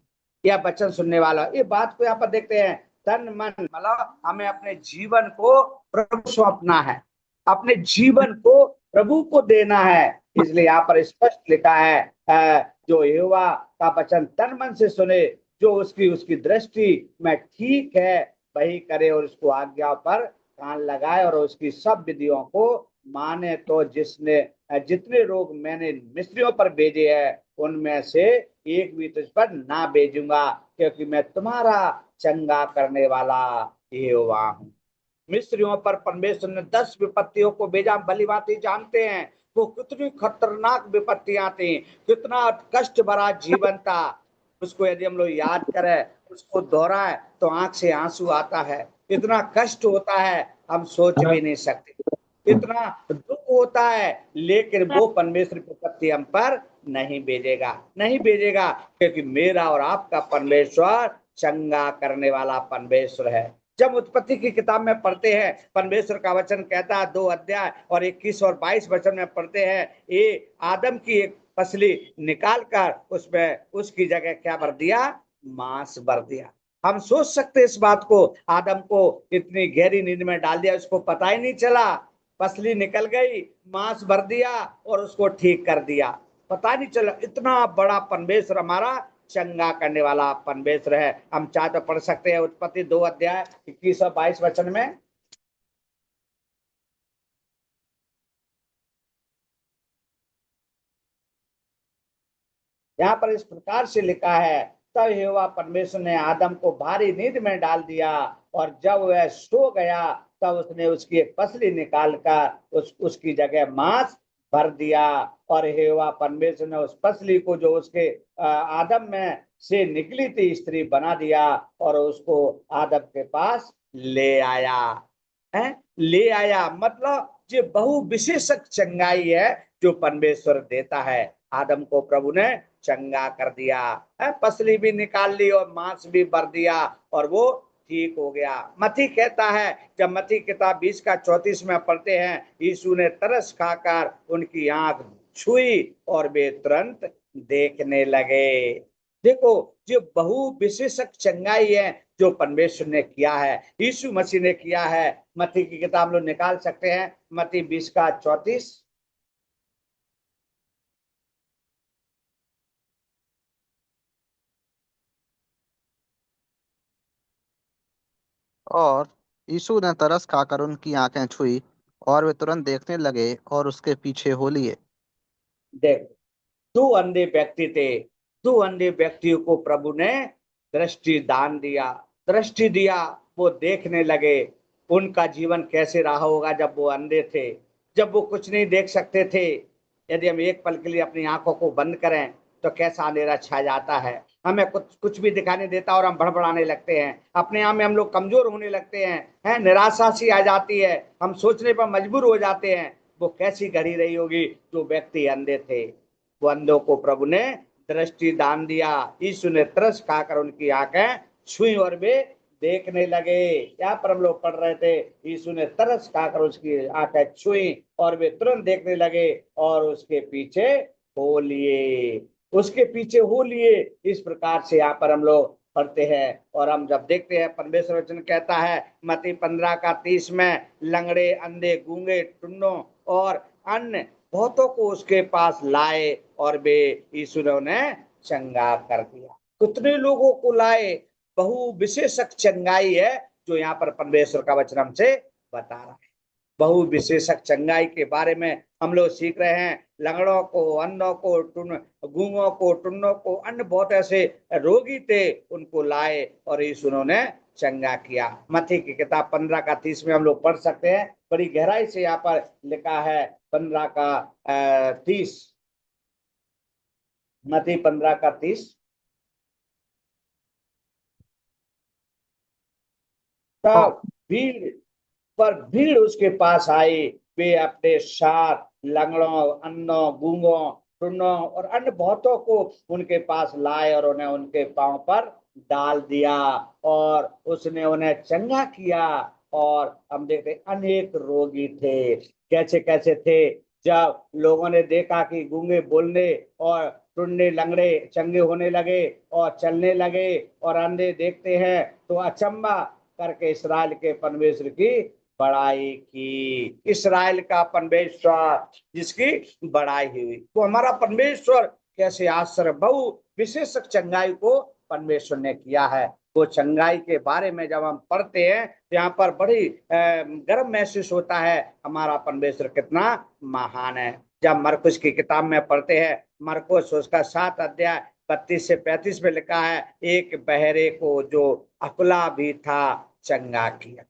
S1: या वचन सुनने वाला, ये बात को यहाँ पर देखते हैं। तन मन मतलब हमें अपने जीवन को प्रभु सौंपना है, अपने जीवन को प्रभु को देना है। इसलिए यहाँ पर स्पष्ट लिखा है जो यहोवा का वचन तन मन से सुने, जो उसकी दृष्टि में ठीक है वही करे और उसको आज्ञा पर कान लगाए और उसकी सब विधियों को माने। तो जितने रोग मैंने मिस्रियों पर भेजे हैं उनमें से एक भी तुझ पर ना भेजूंगा, क्योंकि मैं तुम्हारा चंगा करने वाला यहोवा हूँ। मिस्रियों पर परमेश्वर ने 10 विपत्तियों को भेजा। भली भांति जानते हैं वो कितनी खतरनाक विपत्तियां थी, कितना कष्ट भरा जीवन था। उसको यदि हम लोग याद करें, उसको दोहराए तो आंख से आंसू आता है। इतना कष्ट होता है हम सोच भी नहीं सकते, इतना दुख होता है। लेकिन वो परमेश्वर की विपत्ति हम पर नहीं भेजेगा, नहीं भेजेगा, क्योंकि मेरा और आपका परमेश्वर चंगा करने वाला परमेश्वर है। जब उत्पत्ति की किताब में पढ़ते हैं, परमेश्वर का वचन कहता है 2 अध्याय और 21 और 22 वचन में पढ़ते हैं, ये आदम की एक पसली निकाल कर उसमें उसकी जगह क्या भर दिया? मांस भर दिया। हम सोच सकते इस बात को, आदम को इतनी गहरी नींद में डाल दिया, उसको पता ही नहीं चला। पसली निकल गई, मांस भर दिया और उसको ठीक कर दिया, पता नहीं चला। इतना बड़ा परमेश्वर हमारा चंगा करने वाला परमेश्वर है। हम चाहे तो पढ़ सकते हैं उत्पत्ति 2 अध्याय 21 और 22 वचन में। यहाँ पर इस प्रकार से लिखा है, तब यहोवा परमेश्वर ने आदम को भारी नींद में डाल दिया, और जब वह सो गया तब उसने उसकी एक पसली निकालकर उसकी जगह मांस भर दिया। और यहोवा परमेश्वर ने उस पसली को जो उसके आदम में से निकली थी स्त्री बना दिया, और उसको आदम के पास ले आया। है ले आया मतलब जो बहु विशेषक चंगाई है जो परमेश्वर देता है। आदम को प्रभु ने चंगा कर दिया है, पसली भी निकाल ली और मांस भी भर दिया, और वो ठीक हो गया। मती कहता है, जब मती किताब 20 का 34 में पढ़ते हैं, यीशु ने तरस खाकर उनकी आंख छुई और वे तुरंत देखने लगे। देखो, जो बहु विशेषक चंगाई है जो परमेश्वर ने किया है, यीशु मसीह ने किया है। मती की किताब लोग निकाल सकते हैं, मती 20 का 34।
S2: और यीशु ने तरस खाकर उनकी आंखें छुई और वे तुरंत देखने लगे और उसके पीछे हो लिए।
S1: देख, दो अंधे व्यक्ति थे। दो अंधे व्यक्तियों को प्रभु ने दृष्टि दान दिया, दृष्टि दिया, वो देखने लगे। उनका जीवन कैसे रहा होगा जब वो अंधे थे, जब वो कुछ नहीं देख सकते थे। यदि हम एक पल के लिए अपनी आंखों को बंद करें तो कैसा अंधेरा छा जाता है। हमें कुछ कुछ भी दिखाई नहीं देता और हम भड़बड़ाने लगते हैं, अपने आप में हम लोग कमजोर होने लगते हैं, निराशा सी आ जाती है, हम सोचने पर मजबूर हो जाते हैं। वो कैसी घड़ी रही होगी जो व्यक्ति अंधे थे। वो अंधों को प्रभु ने दृष्टि दान दिया। यीशु ने तरस खाकर उनकी आंखें छुई और वे देखने लगे। यहाँ पर हम लोग पढ़ रहे थे, यीशु ने तरस खाकर उसकी आंखें छुई और वे तुरंत देखने लगे और उसके पीछे हो लिए। उसके पीछे हो लिए, इस प्रकार से यहाँ पर हम लोग पढ़ते हैं। और हम जब देखते हैं, परमेश्वर वचन कहता है मत्ती 15 का 30 में, लंगड़े, अंधे, गूंगे, टुन्नों और अन्य बहुतों को उसके पास लाए और वे यीशु ने उन्हें चंगा कर दिया। कितने लोगों को लाए, बहु विशेषक चंगाई है जो यहाँ पर परमेश्वर का वचन हमसे बता रहा है। बहु विशेषक चंगाई के बारे में हम लोग सीख रहे हैं। लंगड़ों को, अंधों को, गूंगों को, टुन्नों को, अन्य बहुत ऐसे रोगी थे, उनको लाए और यीशु ने चंगा किया। मत्ती की किताब 15 का 30 में हम लोग पढ़ सकते हैं, बड़ी गहराई से यहाँ पर लिखा है। 15 का 30, मत्ती 15 का 30। तब भीड़ पर भीड़ उसके पास आई, वे अपने साथ लंगड़ों, अन्नों, गूंगों, टुन्नों और अन्य बहुतों को उनके पास लाए और उन्हें उनके पांव पर डाल दिया और उसने उन्हें चंगा किया। और हम देखते अनेक रोगी थे, कैसे कैसे थे। जब लोगों ने देखा कि गूंगे बोलने और टुन्ने, लंगड़े चंगे होने लगे और चलने लगे और अंधे देखते हैं, तो अचंबा करके इसराइल के परमेश्वर की बड़ाई की। इसराइल का परमेश्वर जिसकी बड़ाई हुई, वो हमारा परमेश्वर कैसे आश्चर्य बहु विशेषक चंगाई को परमेश्वर ने किया है। वो चंगाई के बारे में जब हम पढ़ते हैं तो यहाँ पर बड़ी गर्व महसूस होता है, हमारा परमेश्वर कितना महान है। जब मरकुस की किताब में पढ़ते हैं, मरकुस उसका 7 अध्याय 32 से 35 में लिखा है, एक बहरे को जो अकुला भी था चंगा किया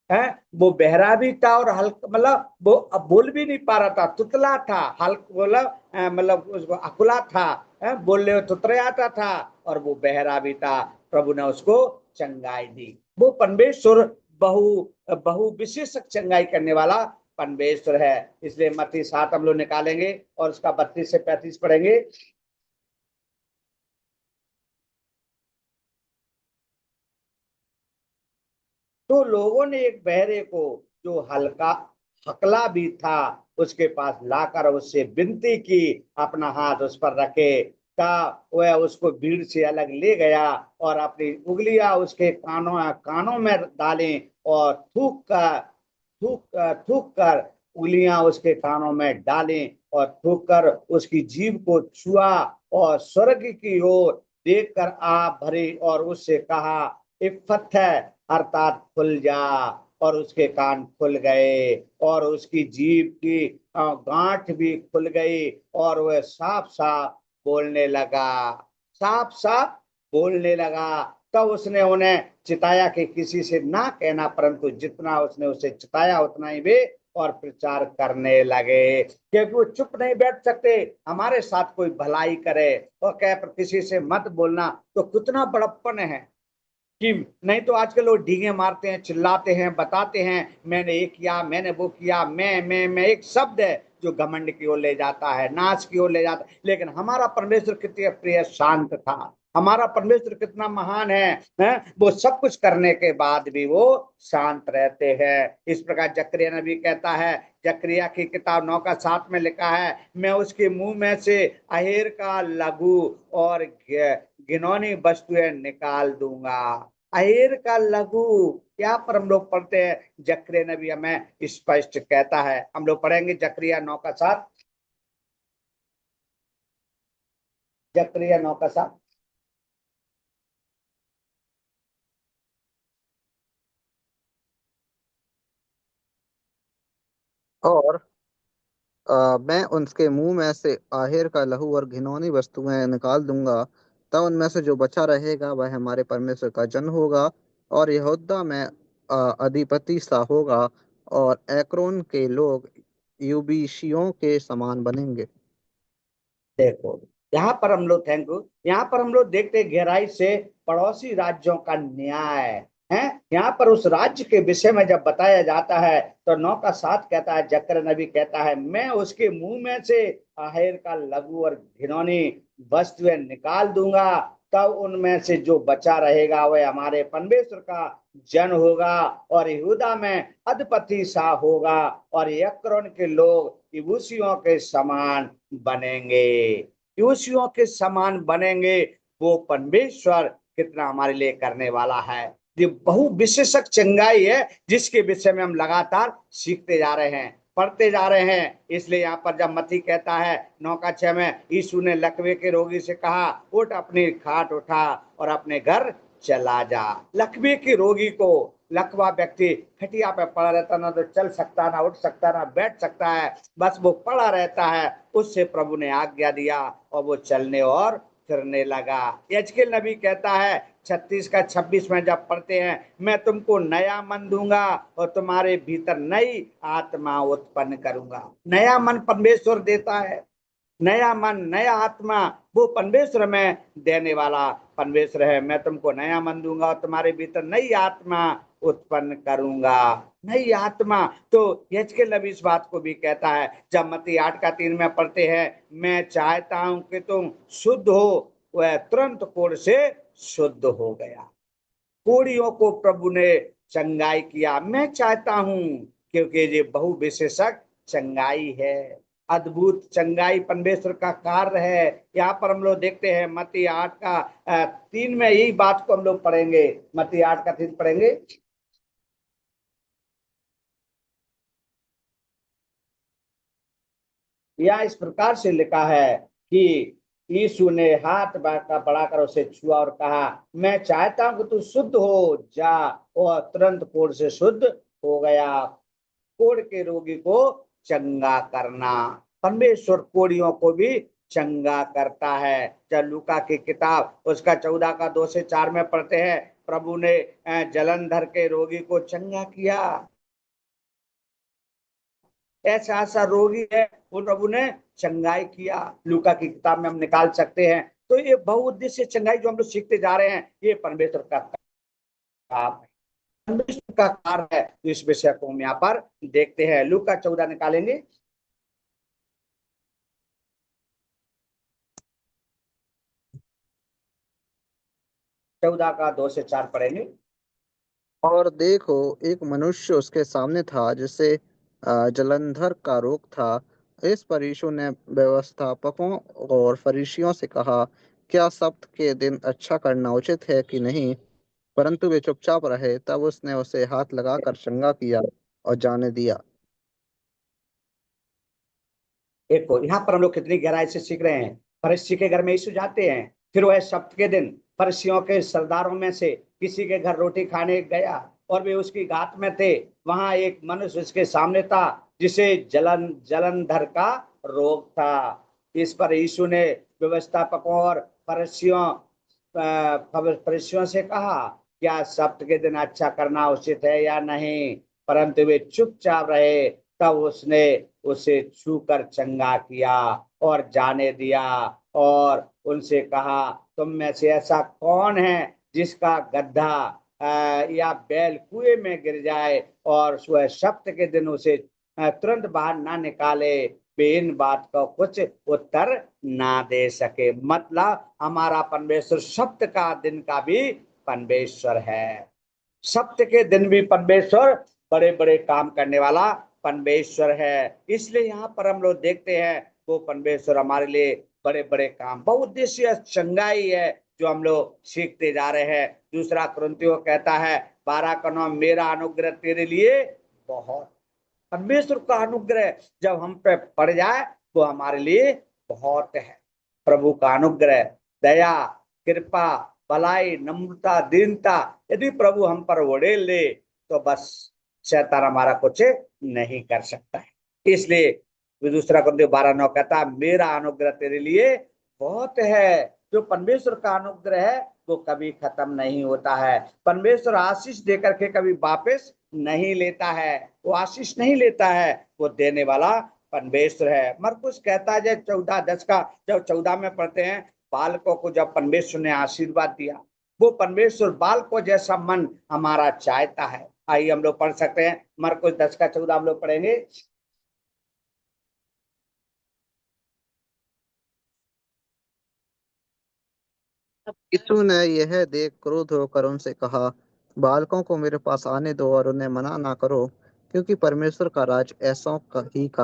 S1: है। वो बहरा भी था और हल्का, मतलब वो अब बोल भी नहीं पा रहा था, तुतला था, हल्का बोला, मतलब उसको अकुला था, बोलने तुतरे आता था, और वो बहरा भी था। प्रभु ने उसको चंगाई दी। वो परमेश्वर बहु बहु विशेषक चंगाई करने वाला परमेश्वर है। इसलिए मत्ती 7 हम लोग निकालेंगे और उसका 32 से 35 पढ़ेंगे। तो लोगों ने एक बहरे को जो हल्का हकला भी था उसके पास लाकर उससे विनती की, अपना हाथ उस पर रखे। का वह उसको भीड़ से अलग ले गया और अपनी उंगलियां उसके कानों में डालें और थूक कर उंगलियां उसके कानों में डालें और थूक कर उसकी जीभ को छुआ और स्वर्ग की ओर देखकर आप भरी और उससे कहा इफ्फत है, अर्थात खुल जा। और उसके कान खुल गए और उसकी जीभ की गांठ भी खुल गई और वह साफ साफ बोलने लगा, साफ साफ बोलने लगा। तब उसने उन्हें चिताया कि किसी से ना कहना, परंतु जितना उसने उसे चिताया उतना ही वे और प्रचार करने लगे, क्योंकि वो चुप नहीं बैठ सकते। हमारे साथ कोई भलाई करे और कह पर किसी से मत बोलना, तो कितना बड़प्पन है कि नहीं तो आजकल लोग डींगे मारते हैं, चिल्लाते हैं, बताते हैं मैंने ये किया, मैंने वो किया, मैं एक शब्द है जो घमंड की ओर ले जाता है, नाच की ओर ले जाता है। लेकिन हमारा परमेश्वर कितने प्रिय शांत था, हमारा परमेश्वर कितना महान है? वो सब कुछ करने के बाद भी वो शांत रहते हैं। इस प्रकार जकरिया नबी कहता है, जकरिया की किताब 9:7 में लिखा है, मैं उसके मुंह में से अहेर का लघु और घिनौनी वस्तुएं निकाल दूंगा। अहेर का लघु, यहाँ पर हम लोग पढ़ते हैं, जकरिया नबी हमें स्पष्ट कहता है। हम लोग पढ़ेंगे जकरिया 9:7, जकरिया 9:7।
S2: और मैं उनके मुंह में से आहेर का लहू और घिनौनी वस्तुएं निकाल दूंगा। तब उनमें से जो बचा रहेगा वह हमारे परमेश्वर का जन होगा, और यहूदा में अधिपति सा होगा, और एक्रोन के लोग यूबीशियों के समान बनेंगे।
S1: देखो, यहाँ पर हम लोग, थैंक यू, यहाँ पर हम लोग देखते हैं गहराई से पड़ोसी राज्यों का न्याय है। यहाँ पर उस राज्य के विषय में जब बताया जाता है तो 9:7 कहता है, जकरिया नबी कहता है, मैं उसके मुंह में से आहेर का लघु और घिनौनी वस्तुएं निकाल दूंगा। तब उनमें से जो बचा रहेगा वह हमारे परमेश्वर का जन होगा और यहूदा में अधिपति सा होगा और यक्रोन के लोग यबूसियों के समान बनेंगे। यबूसियों के समान बनेंगे। वो परमेश्वर कितना हमारे लिए करने वाला है। ये बहु विशेषक चंगाई है जिसके विषय में हम लगातार सीखते जा रहे हैं, पढ़ते जा रहे हैं। इसलिए यहाँ पर जब मत्ती कहता है 9:6 में, यीशु ने लकवे के रोगी से कहा, उठ अपनी खाट उठा और अपने घर चला जा। लकवे के रोगी को, लकवा व्यक्ति खटिया पे पड़ा रहता, ना तो चल सकता, ना उठ सकता, ना बैठ सकता है, बस वो पड़ा रहता है। उससे प्रभु ने आज्ञा दिया और वो चलने और फिरने लगा। यजकेल नबी कहता है 36:26 में जब पढ़ते हैं, मैं तुमको नया मन दूंगा और तुम्हारे भीतर नई आत्मा उत्पन्न करूंगा। नया मन परमेश्वर देता है, नया मन, नया आत्मा वो परमेश्वर में देने वाला परमेश्वर है। मैं तुमको नया मन दूंगा और तुम्हारे भीतर नई आत्मा उत्पन्न करूंगा। नई आत्मा, तो यजकेल नबी इस बात को भी कहता है जब मत्ती 8:3 में पढ़ते हैं, मैं चाहता हूं कि तुम शुद्ध हो, वह तुरंत कोढ़ से शुद्ध हो गया। कोढ़ियों को प्रभु ने चंगाई किया। मैं चाहता हूं, क्योंकि ये बहु विशेषक चंगाई है, अद्भुत चंगाई परमेश्वर का कार्य है। यहाँ पर हम लोग देखते हैं मत्ती 8:3 में यही बात को हम लोग पढ़ेंगे। मत्ती 8:3 पढ़ेंगे। यह इस प्रकार से लिखा है कि यीशु ने हाथ बढ़ाकर उसे छुआ और कहा, मैं चाहता हूं कि तू शुद्ध हो जा। और तुरंत कोढ़ से शुद्ध हो गया। कोढ़ के रोगी को चंगा करना, परमेश्वर कोढ़ियों को भी चंगा करता है। जब लूका की किताब उसका 14:2-4 में पढ़ते हैं, प्रभु ने जलंधर के रोगी को चंगा किया। ऐसा ऐसा रोगी है वो प्रभु ने चंगाई किया। लूका की किताब में हम निकाल सकते हैं। तो ये बहुउद्देश्य चंगाई जो हम लोग सीखते जा रहे हैं, ये परमेश्वर का काम है, परमेश्वर का कार्य है। तो इस विषय को हम यहाँ पर देखते हैं। लूका 14 निकालेंगे, 14:2-4 पढ़ेंगे।
S2: और देखो, एक मनुष्य उसके सामने था जिसे जलंधर का रोग था। इस पर यीशु ने व्यवस्थापकों और फरीसियों से कहा, क्या सब्त के दिन अच्छा करना उचित है कि नहीं? परंतु वे चुपचाप रहे। तब उसने उसे हाथ लगाकर चंगा किया और जाने दिया।
S1: देखो, यहाँ पर हम लोग कितनी गहराई से सीख रहे हैं। फरीसी के घर में यीशु जाते हैं, फिर वह सप्त के दिन फरिसियों के सरदारों में से किसी के घर रोटी खाने गया और वे उसकी घात में थे। वहां एक मनुष्य उसके सामने था जिसे जलंधर का रोग था। इस पर यीशु ने व्यवस्थापकों और फरिसियों से कहा, क्या सप्त के दिन अच्छा करना उचित है या नहीं? परंतु वे चुपचाप रहे। तब उसने उसे छूकर चंगा किया और जाने दिया और उनसे कहा, तुम में से ऐसा कौन है जिसका गड्ढा या बैल कुएं में गिर जाए और वह सप्त के दिन उसे तुरंत बाहर ना निकाले? वे इन बात का कुछ उत्तर ना दे सके। मतलब हमारा परमेश्वर सप्त का दिन का भी परमेश्वर है। सप्त के दिन भी परमेश्वर बड़े बड़े काम करने वाला परमेश्वर है। इसलिए यहाँ पर हम लोग देखते हैं वो परमेश्वर हमारे लिए बड़े बड़े काम, बहुउद्देशीय चंगाई है जो हम लोग सीखते जा रहे हैं। दूसरा कुरिन्थियों कहता है 12 मेरा अनुग्रह तेरे लिए बहुत। परमेश्वर का अनुग्रह जब हम पे पड़ जाए वो हमारे लिए बहुत है। प्रभु का अनुग्रह, दया, कृपा, भलाई, नम्रता, दीनता यदि प्रभु हम पर उड़ेल ले तो बस शैतान हमारा कुछ नहीं कर सकता है। इसलिए दूसरा कुरिन्थियों 12:9 कहता है मेरा अनुग्रह तेरे लिए बहुत है। जो परमेश्वर का अनुग्रह है वो कभी खत्म नहीं होता है। परमेश्वर आशीष देकर के कभी वापस नहीं लेता है, वो आशीष नहीं लेता है, वो देने वाला परमेश्वर है। मरकुस कहता है जब 14:10 का, जब 14 में पढ़ते हैं, बालकों को जब परमेश्वर ने आशीर्वाद दिया, वो परमेश्वर बालकों जैसा मन हमारा चाहता है। आइए हम लोग पढ़ सकते हैं मरकुस 10 का 14 हम लोग पढ़ेंगे।
S2: यीशु ने यह देख क्रोध होकर उनसे कहा, बालकों को मेरे पास आने दो और उन्हें मना ना करो, क्योंकि परमेश्वर का राज ऐसों का ही का।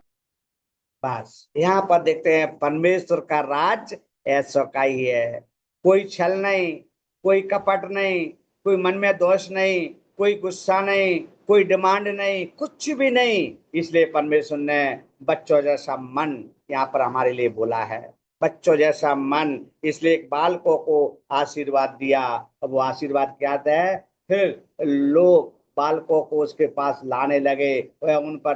S1: बस यहाँ पर देखते हैं परमेश्वर का राज ऐसा का ही है। कोई छल नहीं, कोई कपट नहीं, कोई मन में दोष नहीं, कोई गुस्सा नहीं, कोई डिमांड नहीं, कुछ भी नहीं। इसलिए परमेश्वर ने बच्चों जैसा मन यहाँ पर हमारे लिए बोला है, बच्चों जैसा मन। इसलिए एक बालकों को आशीर्वाद दिया। अब वो आशीर्वाद क्या है? फिर लोग बालकों को उसके पास लाने लगे, वह उन पर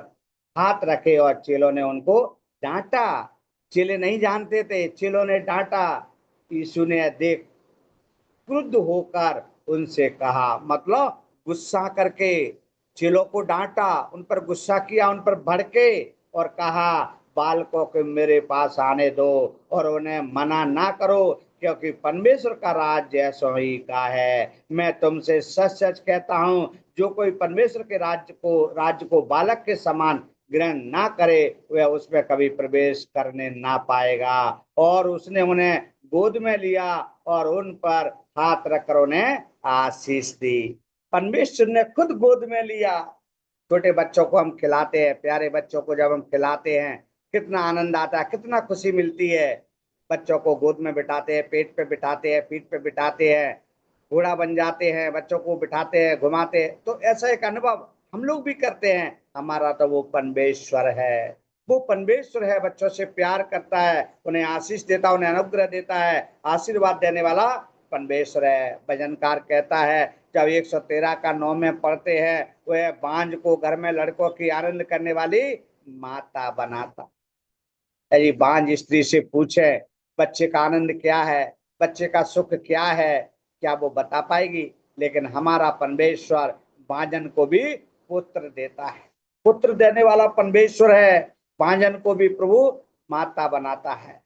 S1: हाथ रखे और चेलों ने उनको डांटा। चेले नहीं जानते थे, चेलों ने डांटा। यीशु ने देख क्रुद्ध होकर उनसे कहा, मतलब गुस्सा करके चेलों को डांटा, उन पर गुस्सा किया, उन पर भड़के और कहा बालकों को मेरे पास आने दो और उन्हें मना ना करो, क्योंकि परमेश्वर का राज जैसो ही का है। मैं तुमसे सच सच कहता हूं, जो कोई परमेश्वर के राज्य को बालक के समान ग्रहण ना करे वह उसमें कभी प्रवेश करने ना पाएगा। और उसने उन्हें गोद में लिया और उन पर हाथ रखकर उन्हें आशीष दी। परमेश्वर ने खुद गोद में लिया। छोटे बच्चों को हम खिलाते हैं, प्यारे बच्चों को जब हम खिलाते हैं कितना आनंद आता है, कितना खुशी मिलती है। बच्चों को गोद में बिठाते हैं, पेट पे बिठाते हैं, पीठ पे बिठाते हैं, घोड़ा बन जाते हैं, बच्चों को बिठाते हैं, घुमाते हैं, तो ऐसा एक अनुभव हम लोग भी करते हैं। हमारा तो वो परमेश्वर है, वो परमेश्वर है, बच्चों से प्यार करता है, उन्हें आशीष देता है, उन्हें अनुग्रह देता है, आशीर्वाद देने वाला परमेश्वर है। भजनकार कहता है जब 113 का 9 में पढ़ते हैं, वह बांझ को घर में लड़कों की आनंद करने वाली माता बनाता। यदि बांझ स्त्री से पूछे बच्चे का आनंद क्या है, बच्चे का सुख क्या है, क्या वो बता पाएगी? लेकिन हमारा परमेश्वर बांझन को भी पुत्र देता है, पुत्र देने वाला परमेश्वर है। बांझन को भी प्रभु माता बनाता है।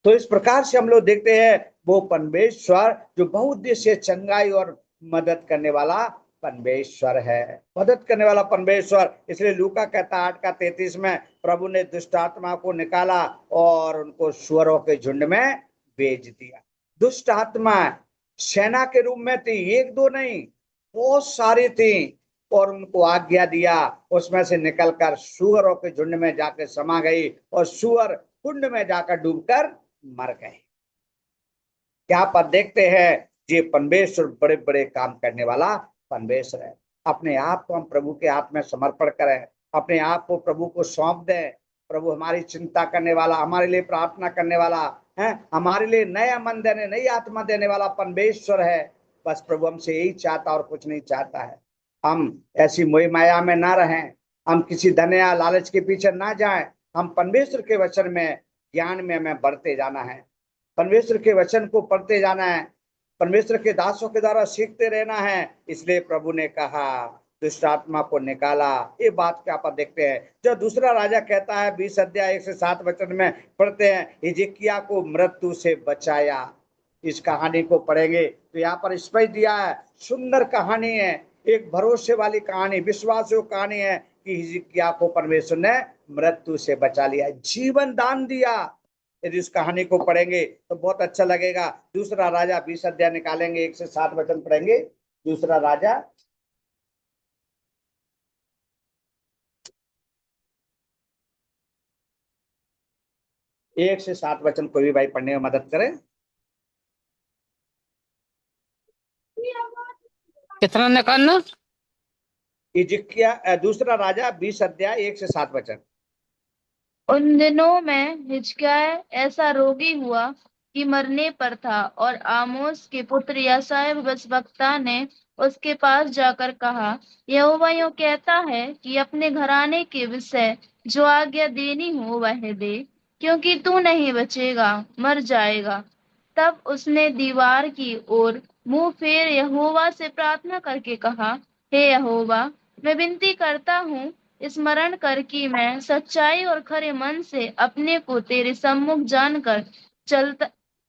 S1: तो इस प्रकार से हम लोग देखते हैं वो परमेश्वर जो बहुउद्देशीय चंगाई और मदद करने वाला परमेश्वर है, मदद करने वाला परमेश्वर। इसलिए लूका कहता 8 का 33 में प्रभु ने दुष्ट आत्मा को निकाला और उनको सुअरों के झुंड में भेज दिया। दुष्ट आत्मा सेना के रूप में थी, एक दो नहीं, बहुत सारी थी, और उनको आज्ञा दिया, उसमें से निकलकर सुअरों के झुंड में जाकर समा गई और सुअर कुंड में जाकर डूबकर मर गए। यहाँ पर देखते हैं ये परमेश्वर बड़े बड़े काम करने वाला परमेश्वर है। अपने आप को हम प्रभु के हाथ में समर्पण करें, अपने आप को प्रभु को सौंप दें। प्रभु हमारी चिंता करने वाला, हमारे लिए प्रार्थना करने वाला है, हमारे लिए नया मन देने, नई आत्मा देने वाला परमेश्वर है। बस प्रभु हमसे यही चाहता और कुछ नहीं चाहता है। हम ऐसी मोह माया में ना रहें, हम किसी धन या लालच के पीछे ना जाएं। हम परमेश्वर के वचन में, ज्ञान में हमें बढ़ते जाना है, परमेश्वर के वचन को पढ़ते जाना है, परमेश्वर के दासों के द्वारा सीखते रहना है। इसलिए प्रभु ने कहा दुष्ट आत्मा को निकाला। ये बात क्या आप देखते हैं, जो दूसरा राजा कहता है 20 अध्याय 1 से 7 वचन में पढ़ते हैं, हिजकिय्याह को मृत्यु से बचाया। इस कहानी को पढ़ेंगे तो यहाँ पर स्पष्ट दिया है, सुंदर कहानी है, एक भरोसे वाली कहानी, विश्वास कहानी है कि हिजकिय्याह को परमेश्वर ने मृत्यु से बचा लिया, जीवन दान दिया। यदि उस कहानी को पढ़ेंगे तो बहुत अच्छा लगेगा। दूसरा राजा 20 अध्याय निकालेंगे, 1 से 7 वचन पढ़ेंगे। दूसरा राजा 1 से 7 वचन कोई भी भाई पढ़ने में मदद करें।
S4: कितना निकालना?
S1: हिजकिय्याह दूसरा राजा 20 अध्याय 1 से 7 वचन।
S3: उन दिनों में हिजकिय्याह ऐसा रोगी हुआ कि मरने पर था, और आमोस के पुत्र यशायाह भविष्यद्वक्ता ने उसके पास जाकर कहा, यहोवा यूं कहता है कि अपने घराने के विषय जो आज्ञा देनी हो वह दे, क्योंकि तू नहीं बचेगा, मर जाएगा। तब उसने दीवार की ओर मुंह फेर यहोवा से प्रार्थना करके कहा, हे यहोवा, मैं विनती करता हूँ, स्मरण कर कि मैं सच्चाई और खरे मन से अपने को तेरे सम्मुख जानकर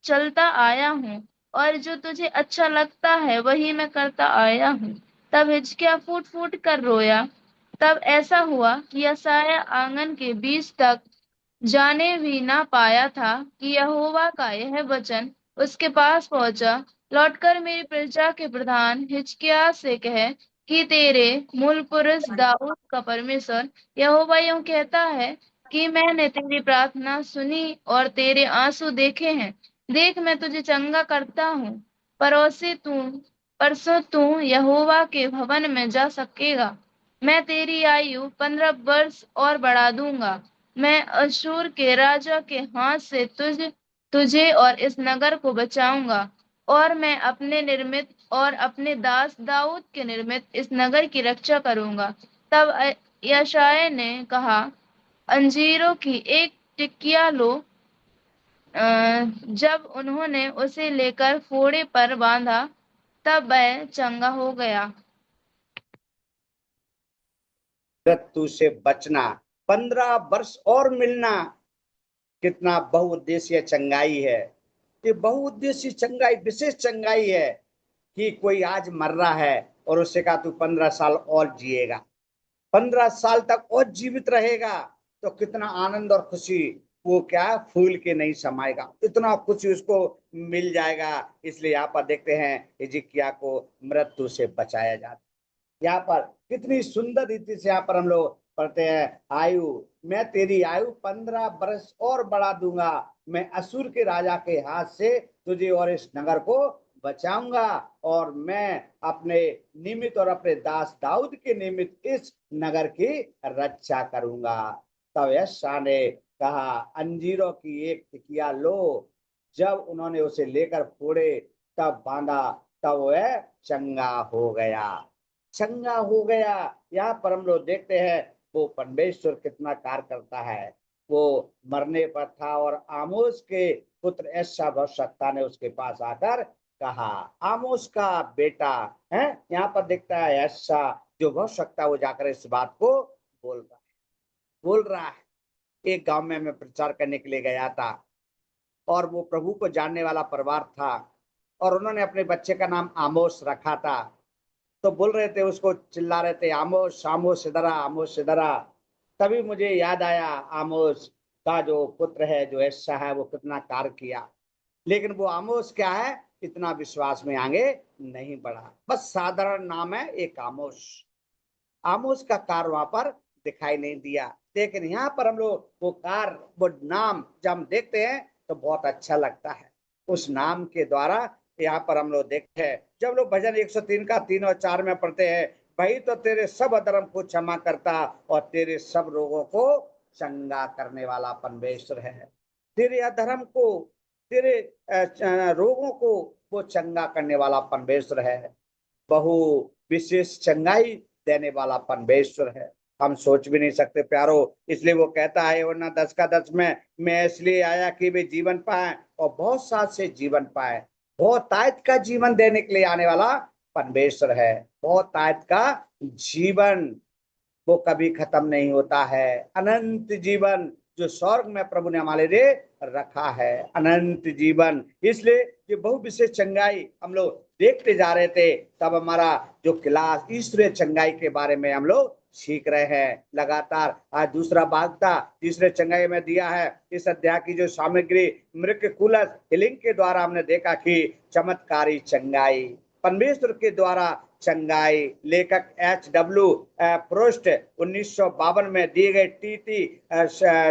S3: चलता आया हूँ, और जो तुझे अच्छा लगता है वही मैं करता आया हूँ। तब हिजकिय्याह फूट फूट कर रोया। तब ऐसा हुआ कि यशायाह आंगन के बीच तक जाने भी ना पाया था कि यहोवा का यह वचन उसके पास पहुंचा, लौटकर मेरी प्रजा के प्रधान हिजकिय्याह से कह कि तेरे मूल पुरुष दाऊद का परमेश्वर यहोवा यूं कहता है कि मैंने तेरी प्रार्थना सुनी और तेरे आंसू देखे हैं। देख, मैं तुझे चंगा करता हूँ। परसों तू यहोवा के भवन में जा सकेगा। मैं तेरी आयु 15 वर्ष और बढ़ा दूंगा। मैं अश्शूर के राजा के हाथ से तुझे और इस नगर को बचाऊंगा, और मैं अपने निर्मित और अपने दास दाऊद के निर्मित इस नगर की रक्षा करूंगा। तब यशायाह ने कहा, अंजीरों की एक टिकिया लो। जब उन्होंने उसे लेकर फोड़े पर बांधा, तब वह चंगा हो गया।
S1: मृत्यु से बचना, 15 वर्ष और मिलना, कितना बहुउद्देशीय चंगाई है। ये बहुउद्देशीय चंगाई, विशेष चंगाई है कि कोई आज मर रहा है और उससे कहा तू 15 साल और जिएगा, 15 साल तक और जीवित रहेगा, तो कितना आनंद और खुशी, वो क्या फूल के नहीं समाएगा, इतना खुशी उसको मिल जाएगा। इसलिए यहाँ पर देखते हैं हिजकिय्याह को मृत्यु से बचाया जाता। यहाँ पर कितनी सुंदर रीति से यहाँ पर हम लोग पढ़ते हैं, आयु, मैं तेरी आयु 15 वर्ष और बढ़ा दूंगा। मैं असूर के राजा के हाथ से तुझे और इस नगर को बचाऊंगा, और मैं अपने निमित्त और अपने दास दाऊद के निमित्त इस नगर की रक्षा करूंगा। तब यशायाह ने कहा, अंजीरों की एक टिकिया लो। जब उन्होंने उसे लेकर फोड़े, तब बांधा, तब वह चंगा हो गया, चंगा हो गया। यहाँ पर हम लोग देखते हैं वो परमेश्वर कितना कार्य करता है। वो मरने पर था और आमोस के पुत्र यशायाह भविष्यद्वक्ता ने उसके पास आकर कहा, आमोस का बेटा है, यहाँ पर देखता है यशायाह जो भविष्यद्वक्ता, वो जाकर इस बात को बोल रहा है। एक गांव में मैं प्रचार करने के लिए गया था, और वो प्रभु को जानने वाला परिवार था, और उन्होंने अपने बच्चे का नाम आमोस रखा था। तो बोल रहे थे, उसको चिल्ला रहे थे, आमोस आमोस इधर आ, आमोस इधर आ। तभी मुझे याद आया आमोस का जो पुत्र है, जो यशायाह है, वो कितना कार्य किया, लेकिन वो आमोस क्या है, इतना विश्वास में आगे नहीं बढ़ा, बस साधारण नाम है एक आमोस। आमोस का कार्य वहां पर दिखाई नहीं दिया। लेकिन यहाँ पर हम लोग वो कार्य, वो नाम जब हम देखते हैं तो बहुत अच्छा लगता है। उस नाम के द्वारा यहाँ पर हम लोग देखते हैं, जब लोग भजन 103 का 3 और 4 में पढ़ते हैं, भाई तो तेरे सब अधर्म को क्षमा करता और तेरे सब रोगों को चंगा करने वाला परमेश्वर है। तेरे अधर्म को तेरे रोगों को वो चंगा करने वाला परमेश्वर है, बहु विशेष चंगाई देने वाला परमेश्वर है। हम सोच भी नहीं सकते प्यारो। इसलिए वो कहता है वरना 10 में, मैं इसलिए आया कि वे जीवन पाए और बहुत साथ से जीवन पाए। बहुत तायत का जीवन देने के लिए आने वाला परमेश्वर है। बहुत तायत का जीवन वो कभी खत्म नहीं होता है। अनंत जीवन जो स्वर्ग में प्रभु ने हमारे लिए रखा है, अनंत जीवन। इसलिए ये बहु विशेष चंगाई हम लोग देखते जा रहे थे, तब हमारा जो क्लास ईश्वरीय चंगाई के बारे में हम लोग सीख रहे हैं लगातार। आज दूसरा भाग था, तीसरे चंगाई में दिया है। इस अध्याय की जो सामग्री मिरेक्युलस हीलिंग के द्वारा हमने देखा कि चमत्कारी चंगाई परमेश्वर के द्वारा चंगाई। लेखक H.W. प्रोस्ट 1952 में दिए गए टीटी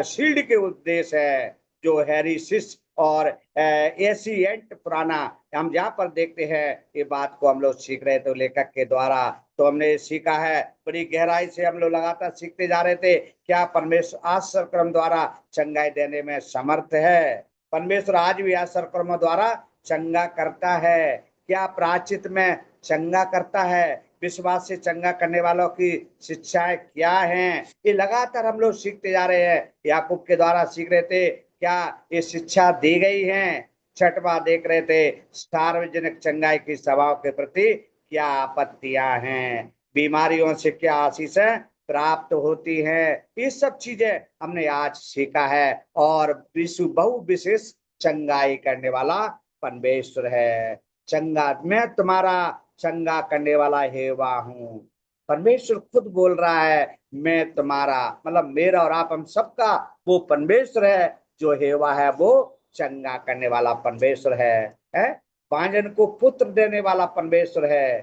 S1: शील्ड के उपदेश है, जो हैरी सिस और एशियंट पुराना, हम जहाँ पर देखते हैं ये बात को हम लोग सीख रहे थे लेखक के द्वारा। तो हमने सीखा है, बड़ी गहराई से हम लोग लगातार सीखते जा रहे थे, क्या परमेश्वर आश्चर्य कर्म द्वारा चंगाई देने में समर्थ है। परमेश्वर आज भी आश्चर्य कर्म द्वारा चंगा करता है। क्या प्रायश्चित में चंगा करता है, विश्वास से चंगा करने वालों की शिक्षाएं क्या हैं, ये लगातार हम लोग सीखते जा रहे हैं। याकूब के द्वारा सीख रहे थे, क्या ये शिक्षा दी गई है। छठवां देख रहे थे, सार्वजनिक चंगाई की सभाओं के प्रति क्या आपत्तियां हैं, बीमारियों से क्या आशीषें प्राप्त होती है। ये सब चीजें हमने आज सीखा है। और विश्व बहु विशेष चंगाई करने वाला परमेश्वर है। चंगा, मैं तुम्हारा चंगा करने वाला हेवा हूँ। परमेश्वर खुद बोल रहा है, मैं तुम्हारा, मतलब मेरा और आप हम सबका वो परमेश्वर है जो हेवा है, वो चंगा करने वाला परमेश्वर है? बांझन को पुत्र देने वाला परमेश्वर है,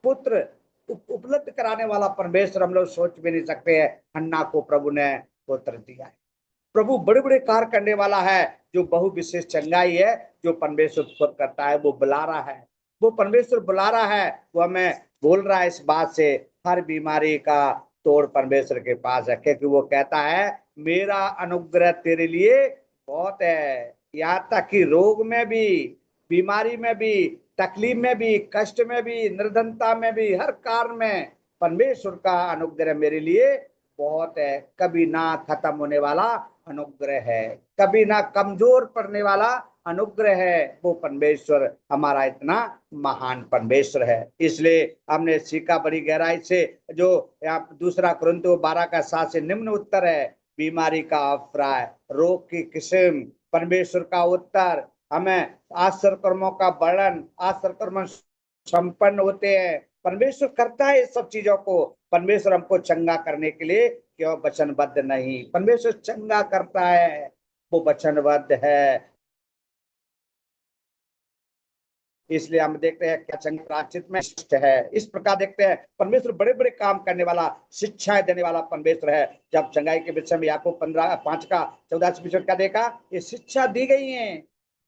S1: पुत्र उपलब्ध कराने वाला परमेश्वर। हम लोग सोच भी नहीं सकते हैं, हन्ना को प्रभु ने पुत्र दिया है। प्रभु बड़े बड़े कार्य करने वाला है, जो बहु विशेष चंगाई है जो परमेश्वर खुद करता है। वो बुला रहा है, वो परमेश्वर बुला रहा है, वो हमें बोल रहा है इस बात से। हर बीमारी का तोड़ परमेश्वर के पास है, क्योंकि वो कहता है मेरा अनुग्रह तेरे लिए बहुत है। यहाँ तक कि रोग में भी, बीमारी में भी, तकलीफ में भी, कष्ट में भी, निर्धनता में भी, हर कारण में परमेश्वर का अनुग्रह मेरे लिए बहुत है। कभी ना खत्म होने वाला अनुग्रह है, कभी ना कमजोर पड़ने वाला अनुग्रह है। वो परमेश्वर हमारा इतना महान परमेश्वर है। इसलिए हमने सीखा बड़ी गहराई से, जो यहाँ दूसरा कुरिन्थियों 12:7 से निम्न उत्तर है। बीमारी का अभिप्राय, रोग की किस्म, परमेश्वर का उत्तर, हमें आश्चर्य कर्मों का वर्णन, आश्चर्य कर्म संपन्न होते हैं। परमेश्वर करता है इस सब चीजों को। परमेश्वर हमको चंगा करने के लिए क्यों वचनबद्ध नहीं, परमेश्वर चंगा करता है, वो वचनबद्ध है। इसलिए हम देखते हैं क्या चंगा प्रायश्चित में है। इस प्रकार देखते हैं परमेश्वर बड़े बड़े काम करने वाला, शिक्षाएं देने वाला परमेश्वर है। जब चंगाई के विषय में याकूब 5:14 क्या देखा, ये शिक्षा दी गई है,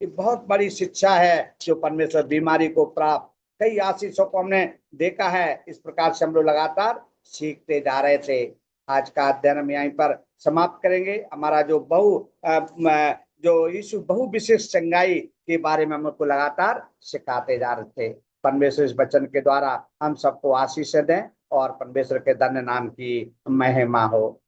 S1: ये बहुत बड़ी शिक्षा है जो परमेश्वर बीमारी को प्राप्त, कई आशीषों को हमने देखा है। इस प्रकार से हम लोग लगातार सीखते जा रहे थे। आज का अध्ययन हम यहीं पर समाप्त करेंगे। हमारा जो यीशु बहु विशेष चंगाई के बारे में हमको लगातार सिखाते जा रहे थे। परमेश्वर इस वचन के द्वारा हम सबको आशीष दें और परमेश्वर के धन्य नाम की महिमा हो।